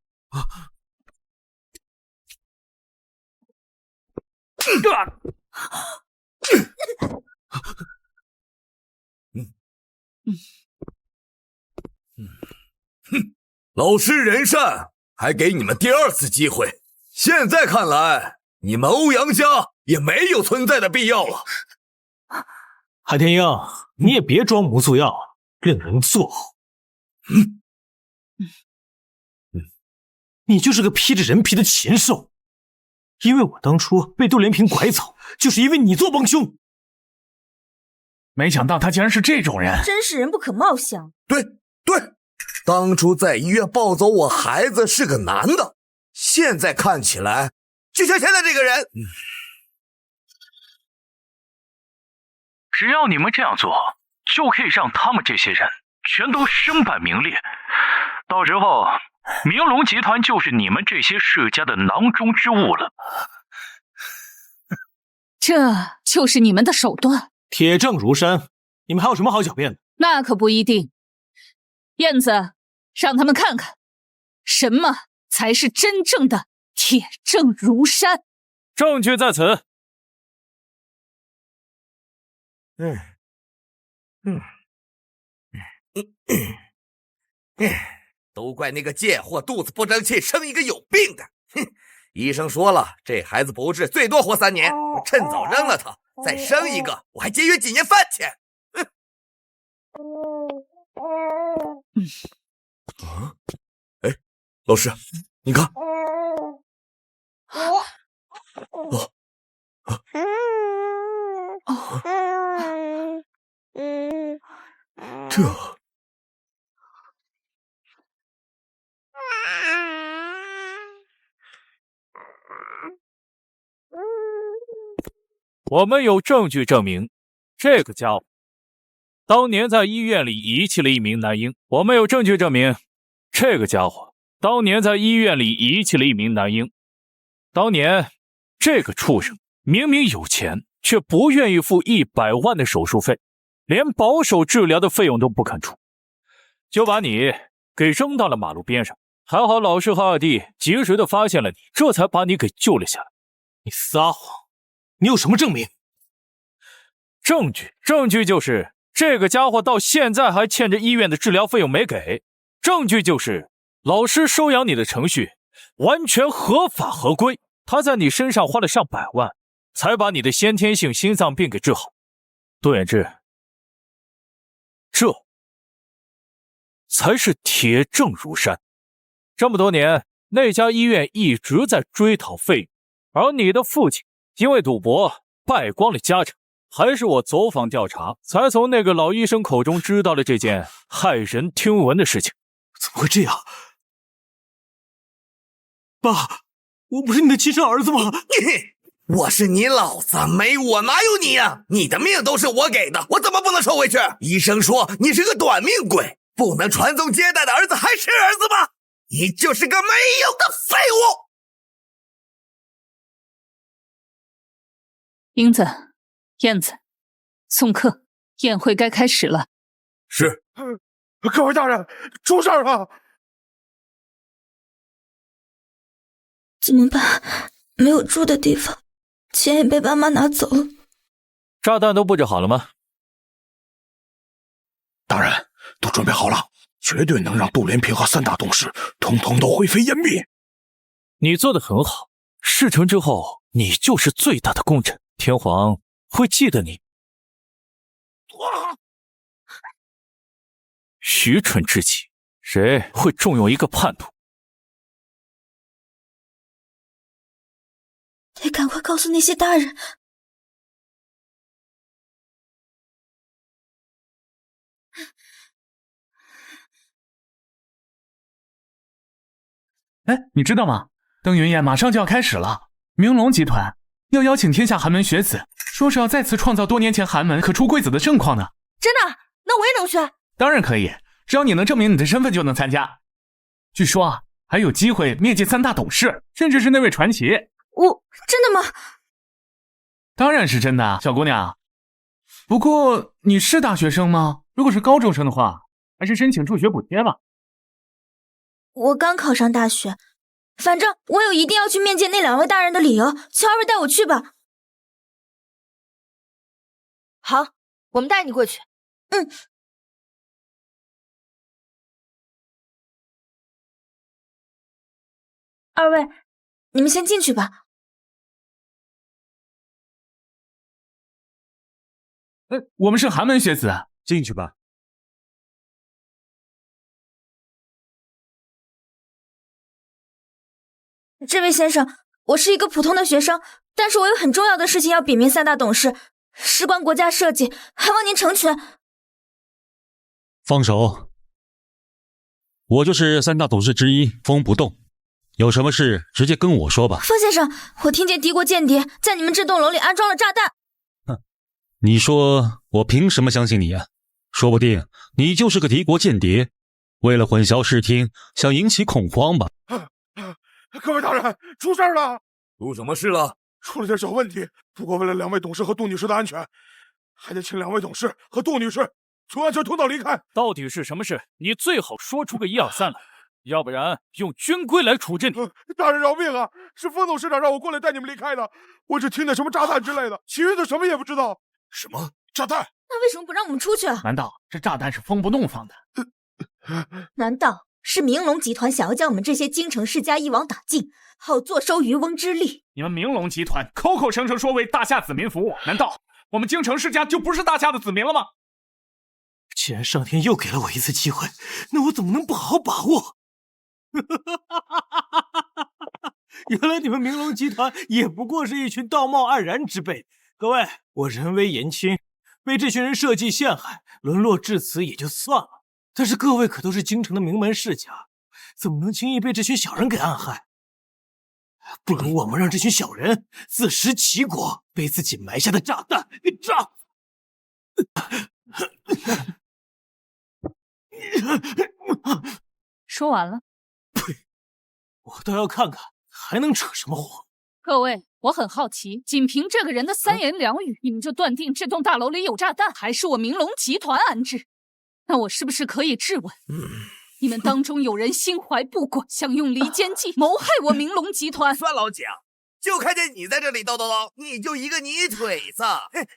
老施仁善，还给你们第2次机会。现在看来，你们欧阳家也没有存在的必要了。海天鹰，你也别装模作样了，令人作呕。你就是个披着人皮的禽兽。因为我当初被杜连平拐走，就是因为你做帮凶。没想到他竟然是这种人，真是人不可貌相。对，当初在医院抱走我孩子是个男的，现在看起来就像现在这个人。只要你们这样做，就可以让他们这些人全都身败名裂。到时候明龙集团就是你们这些世家的囊中之物了。这就是你们的手段。铁证如山，你们还有什么好狡辩的？那可不一定。燕子，让他们看看，什么才是真正的铁证如山。证据在此。都怪那个贱货肚子不争气，生一个有病的。医生说了，这孩子不治，最多活3年。我趁早扔了他，再生一个，我还节约几年饭钱。哎，老师，你看。这我们有证据证明，这个家伙当年在医院里遗弃了一名男婴。我们有证据证明，这个家伙当年在医院里遗弃了一名男婴。当年这个畜生明明有钱，却不愿意付100万的手术费，连保守治疗的费用都不肯出，就把你给扔到了马路边上。还好老师和二弟及时的发现了你，这才把你给救了下来。你撒谎！你有什么证明？证据就是这个家伙到现在还欠着医院的治疗费用没给。证据就是老师收养你的程序完全合法合规，他在你身上花了上百万，才把你的先天性心脏病给治好。杜远志，这才是铁证如山。这么多年，那家医院一直在追讨费用，而你的父亲因为赌博败光了家产，还是我走访调查，才从那个老医生口中知道了这件骇人听闻的事情。怎么会这样？爸，我不是你的亲生儿子吗？我是你老子，没我哪有你啊？你的命都是我给的，我怎么不能收回去？医生说你是个短命鬼，不能传宗接代的儿子还是儿子吗？你就是个没用的废物！英子、燕子，送客，宴会该开始了。是。各位大人，出事了！怎么办？没有住的地方，钱也被爸妈拿走了。炸弹都布置好了吗？大人，都准备好了，绝对能让杜连平和3大董事统统都灰飞烟灭。你做得很好，事成之后，你就是最大的功臣，天皇会记得你。愚蠢至极，谁会重用一个叛徒？得赶快告诉那些大人。哎，你知道吗？登云宴马上就要开始了，明龙集团要邀请天下寒门学子，说是要再次创造多年前寒门可出贵子的盛况呢。真的？那我也能去？当然可以，只要你能证明你的身份就能参加。据说啊，还有机会面见3大董事，甚至是那位传奇。我真的吗？当然是真的，小姑娘。不过你是大学生吗？如果是高中生的话，还是申请助学补贴吧。我刚考上大学，反正我有一定要去面见那2位大人的理由，请2位带我去吧。好，我们带你过去。2位，你们先进去吧。我们是寒门学子，进去吧。这位先生，我是一个普通的学生，但是我有很重要的事情要禀明3大董事，事关国家社稷，还望您成全。放手！我就是3大董事之一，风不动。有什么事直接跟我说吧。风先生，我听见敌国间谍在你们这栋楼里安装了炸弹。哼，你说我凭什么相信你啊？说不定你就是个敌国间谍，为了混淆视听，想引起恐慌吧。各位大人，出事了！出什么事了？出了点小问题，不过为了2位董事和杜女士的安全，还得请2位董事和杜女士从安全通道离开。到底是什么事？你最好说出个1、2、3来，要不然用军规来处置你。大人饶命啊！是封董事长让我过来带你们离开的，我只听见什么炸弹之类的，其余的什么也不知道。什么炸弹？那为什么不让我们出去啊？难道这炸弹是风不动放的？难道是明龙集团想要将我们这些京城世家一网打尽，好坐收渔翁之利？你们明龙集团口口声声说为大夏子民服务，难道我们京城世家就不是大夏的子民了吗？既然上天又给了我一次机会，那我怎么能不好好把握？原来你们明龙集团也不过是一群道貌岸然之辈。各位，我人微言轻，被这群人设计陷害，沦落至此也就算了。但是各位可都是京城的名门世家，怎么能轻易被这群小人给暗害？不如我们让这群小人自食其果，被自己埋下的炸弹给炸。说完了。呸！我倒要看看还能扯什么火。各位，我很好奇，仅凭这个人的三言两语，你们就断定这栋大楼里有炸弹，还是我明龙集团安置？那我是不是可以质问？你们当中有人心怀不轨，想用离间计谋害我明龙集团？算老蒋，就看见你在这里叨叨叨，你就一个泥腿子！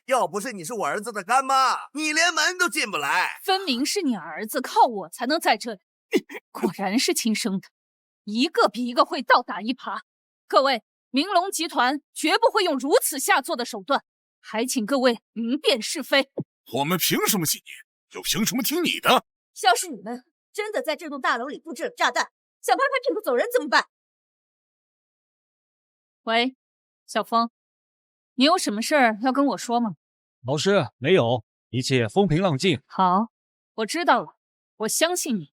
要不是你是我儿子的干妈，你连门都进不来。分明是你儿子，靠我才能在这里。果然是亲生的，一个比一个会倒打一耙。各位，明龙集团绝不会用如此下作的手段，还请各位明辨是非。我们凭什么信你？又凭什么听你的？要是你们真的在这栋大楼里布置了炸弹，想拍拍屁股走人怎么办？喂，小风，你有什么事儿要跟我说吗？老师，没有，一切风平浪静。好，我知道了，我相信你。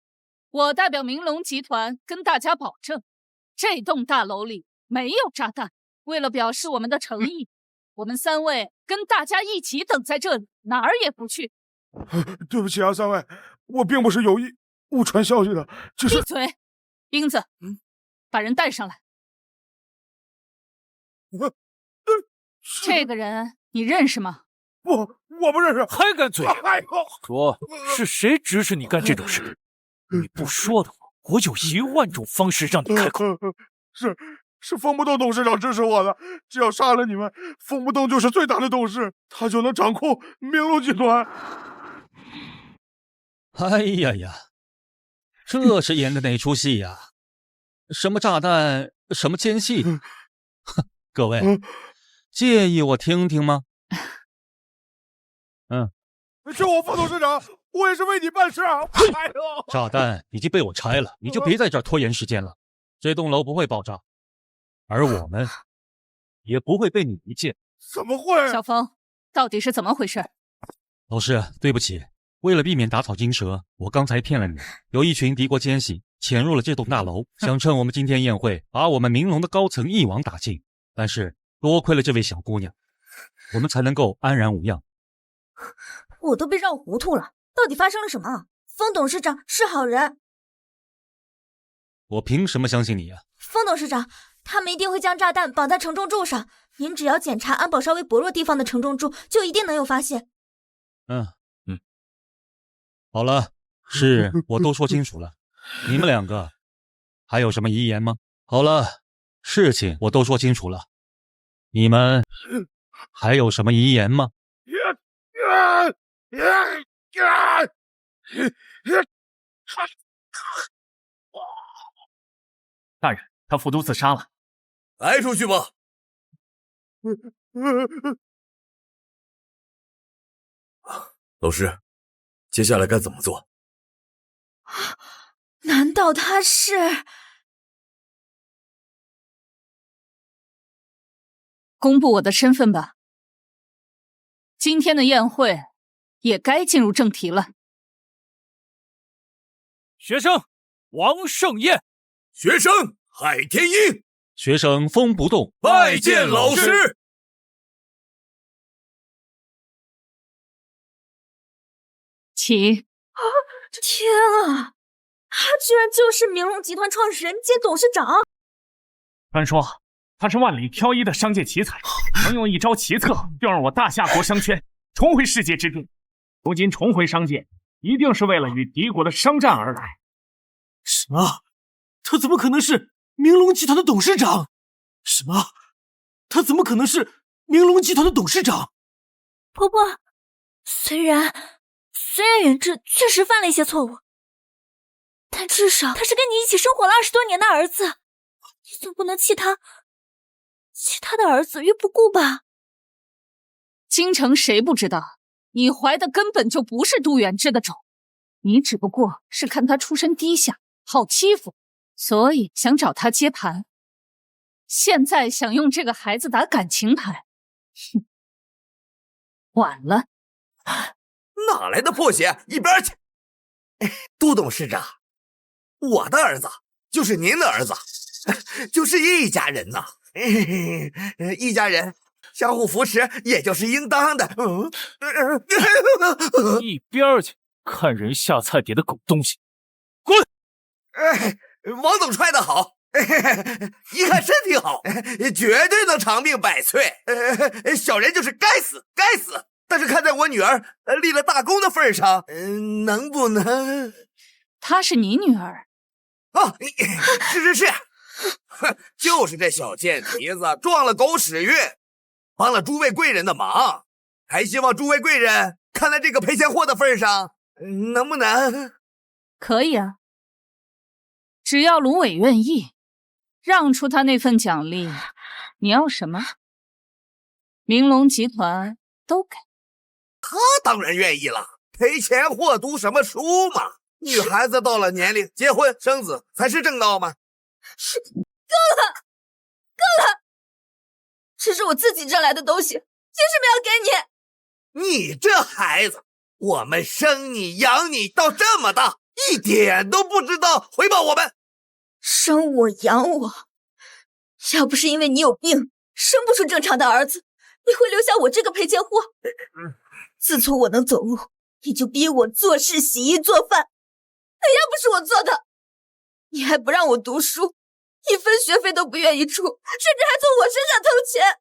我代表明龙集团跟大家保证，这栋大楼里没有炸弹。为了表示我们的诚意，我们3位跟大家一起等在这里，哪儿也不去。对不起啊，3位，我并不是有意误传消息的，只是……闭嘴，冰子，把人带上来。这个人你认识吗？我不认识。还敢嘴？说是谁指使你干这种事？你不说的话，我有10000种方式让你开口。是风不动董事长指使我的，只要杀了你们，风不动就是最大的董事，他就能掌控明龙集团。哎呀呀，这是演的哪出戏呀？什么炸弹，什么奸细？哼，各位，介意我听听吗？是我副董事长，我也是为你办事啊！哎呦，炸弹已经被我拆了，你就别在这儿拖延时间了。这栋楼不会爆炸，而我们也不会被你离间。怎么会？小风，到底是怎么回事？老师，对不起，为了避免打草惊蛇，我刚才骗了你。有一群敌国奸细潜入了这栋大楼，想趁我们今天宴会把我们明龙的高层一网打尽。但是多亏了这位小姑娘，我们才能够安然无恙。我都被绕糊涂了，到底发生了什么？风董事长是好人。我凭什么相信你啊？风董事长，他们一定会将炸弹绑在承重柱上，您只要检查安保稍微薄弱地方的承重柱，就一定能有发现。好了，是我都说清楚了，你们2个还有什么遗言吗？好了，事情我都说清楚了，你们还有什么遗言吗？大人，他服毒自杀了。来出去吧。老师，接下来该怎么做？难道他是……公布我的身份吧。今天的宴会也该进入正题了。学生王盛宴，学生海天鹰，学生风不动，拜见老师。起！天啊，他居然就是明龙集团创始人兼董事长！传说他是万里挑一的商界奇才，能用一招奇策就让我大夏国商圈重回世界之巅。如今重回商界，一定是为了与敌国的商战而来。什么？他怎么可能是明龙集团的董事长？什么？他怎么可能是明龙集团的董事长？婆婆，虽然远志确实犯了一些错误，但至少他是跟你一起生活了20多年的儿子，你总不能弃他的儿子于不顾吧？京城谁不知道，你怀的根本就不是杜远志的种，你只不过是看他出身低下，好欺负，所以想找他接盘。现在想用这个孩子打感情牌，哼，晚了。哪来的破鞋？一边去！杜董事长，我的儿子就是您的儿子，就是一家人呐，一家人相互扶持也就是应当的。一边去，看人下菜碟的狗东西，滚！王总踹得好，一看身体好，绝对能长命百岁。小人就是该死，该死！但是看在我女儿立了大功的份上，能不能？她是你女儿？啊，是，就是这小贱蹄子撞了狗屎运，帮了诸位贵人的忙，还希望诸位贵人看在这个赔钱货的份上，能不能？可以啊，只要芦苇愿意让出他那份奖励，你要什么？明龙集团都给。他当然愿意了，赔钱货读什么书嘛？女孩子到了年龄，结婚生子才是正道吗？够了！这是我自己挣来的东西，凭什么要给你？你这孩子，我们生你养你到这么大，一点都不知道回报我们。生我养我，要不是因为你有病，生不出正常的儿子，你会留下我这个赔钱货？自从我能走路，你就逼我做事、洗衣、做饭，那要不是我做的，你还不让我读书，一分学费都不愿意出，甚至还从我身上偷钱。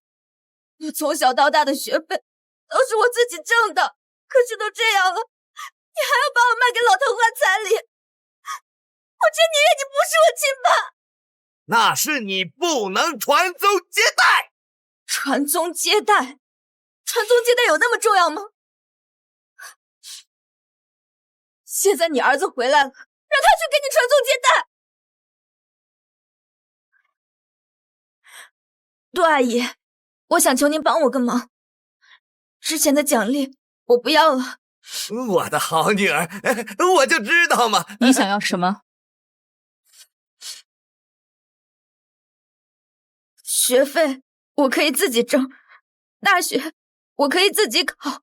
我从小到大的学费都是我自己挣的，可是都这样了，你还要把我卖给老头换彩礼，我真宁愿你不是我亲爸。那是你不能传宗接代。传宗接代？传宗接代有那么重要吗？现在你儿子回来了，让他去给你传宗接代。杜阿姨，我想求您帮我个忙，之前的奖励我不要了。我的好女儿，我就知道嘛。你想要什么？学费我可以自己挣，大学我可以自己考，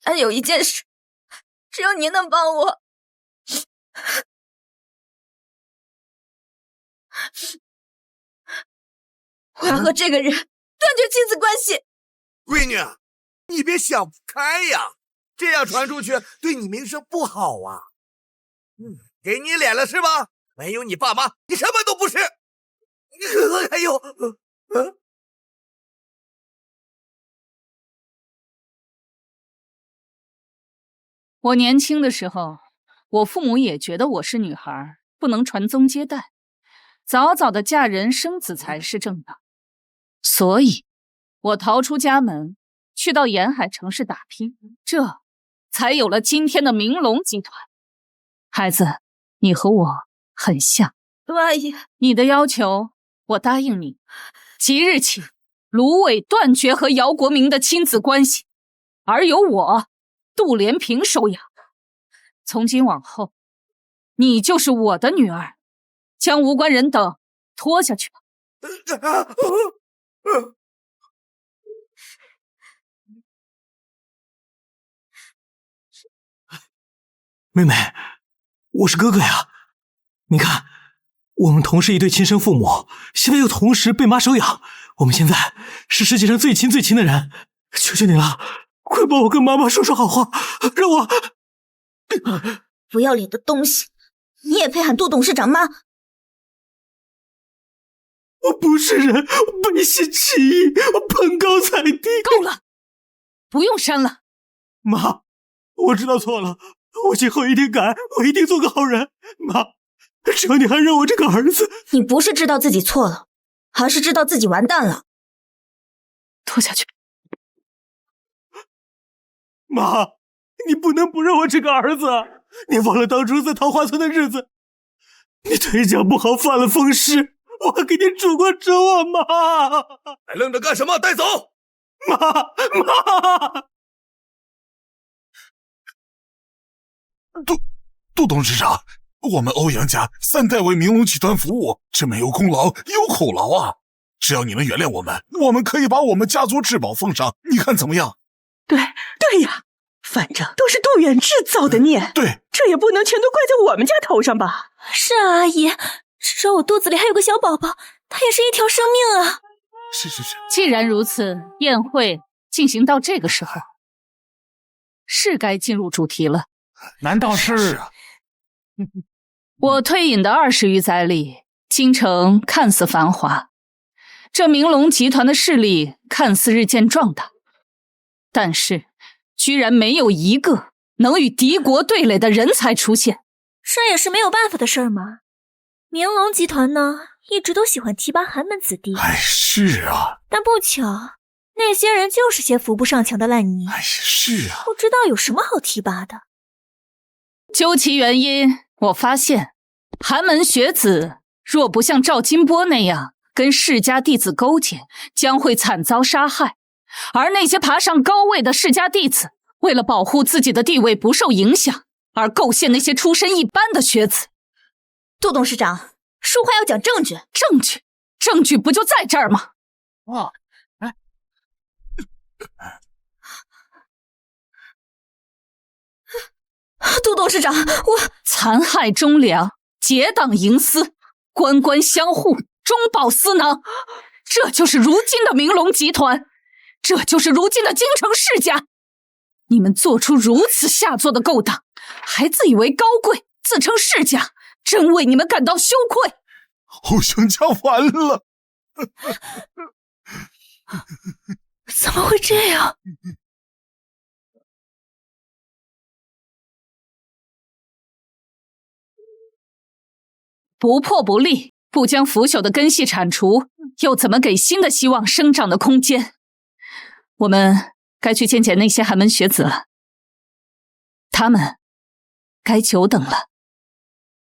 但有一件事，只有您能帮我。我要和这个人断绝亲子关系。闺女，你别想不开呀，这样传出去对你名声不好啊。给你脸了是吧？没有你爸妈，你什么都不是。还有，我年轻的时候，我父母也觉得我是女孩，不能传宗接代，早早的嫁人生子才是正道。所以，我逃出家门，去到沿海城市打拼，这才有了今天的明龙集团。孩子，你和我很像。杜阿姨，你的要求我答应你，即日起，芦苇断绝和姚国明的亲子关系，而由我杜连平收养。从今往后，你就是我的女儿，将无关人等拖下去吧。妹妹，我是哥哥呀！你看，我们同是一对亲生父母，现在又同时被妈收养，我们现在是世界上最亲最亲的人。求求你了，快帮我跟妈妈说说好话，让我……不要脸的东西，你也配喊杜董事长妈？我不是人，我背信弃义，我捧高踩低。够了，不用删了。妈，我知道错了，我今后一定改，我一定做个好人。妈，只要你还认我这个儿子。你不是知道自己错了，而是知道自己完蛋了。拖下去。妈，你不能不认我这个儿子，你忘了当初在桃花村的日子，你腿脚不好犯了风湿，我还给你煮过粥啊，妈！还愣着干什么？带走！妈！杜董事长，我们欧阳家3代为明龙集团服务，这没有功劳有口劳啊！只要你能原谅我们，我们可以把我们家族至宝奉上，你看怎么样？对呀，反正都是杜远志造的孽，对，这也不能全都怪在我们家头上吧？是啊，阿姨，至少我肚子里还有个小宝宝，他也是一条生命啊。是。既然如此，宴会进行到这个时候，是该进入主题了。难道是？我退隐的20余载里，京城看似繁华，这明龙集团的势力看似日渐壮大，但是居然没有一个能与敌国对垒的人才出现。这也是没有办法的事儿嘛。明龙集团呢，一直都喜欢提拔寒门子弟。是啊。但不巧，那些人就是些扶不上墙的烂泥。是啊。不知道有什么好提拔的。究其原因，我发现寒门学子若不像赵金波那样跟世家弟子勾结，将会惨遭杀害。而那些爬上高位的世家弟子，为了保护自己的地位不受影响，而构陷那些出身一般的学子。杜董事长，说话要讲证据。证据不就在这儿吗？杜董事长，我残害忠良，结党营私，官官相护，中饱私囊，这就是如今的明龙集团，这就是如今的京城世家。你们做出如此下作的勾当，还自以为高贵，自称世家，真为你们感到羞愧。欧阳家完了。怎么会这样？不破不立，不将腐朽的根系铲除，又怎么给新的希望生长的空间？我们该去见见那些寒门学子了，他们该久等了。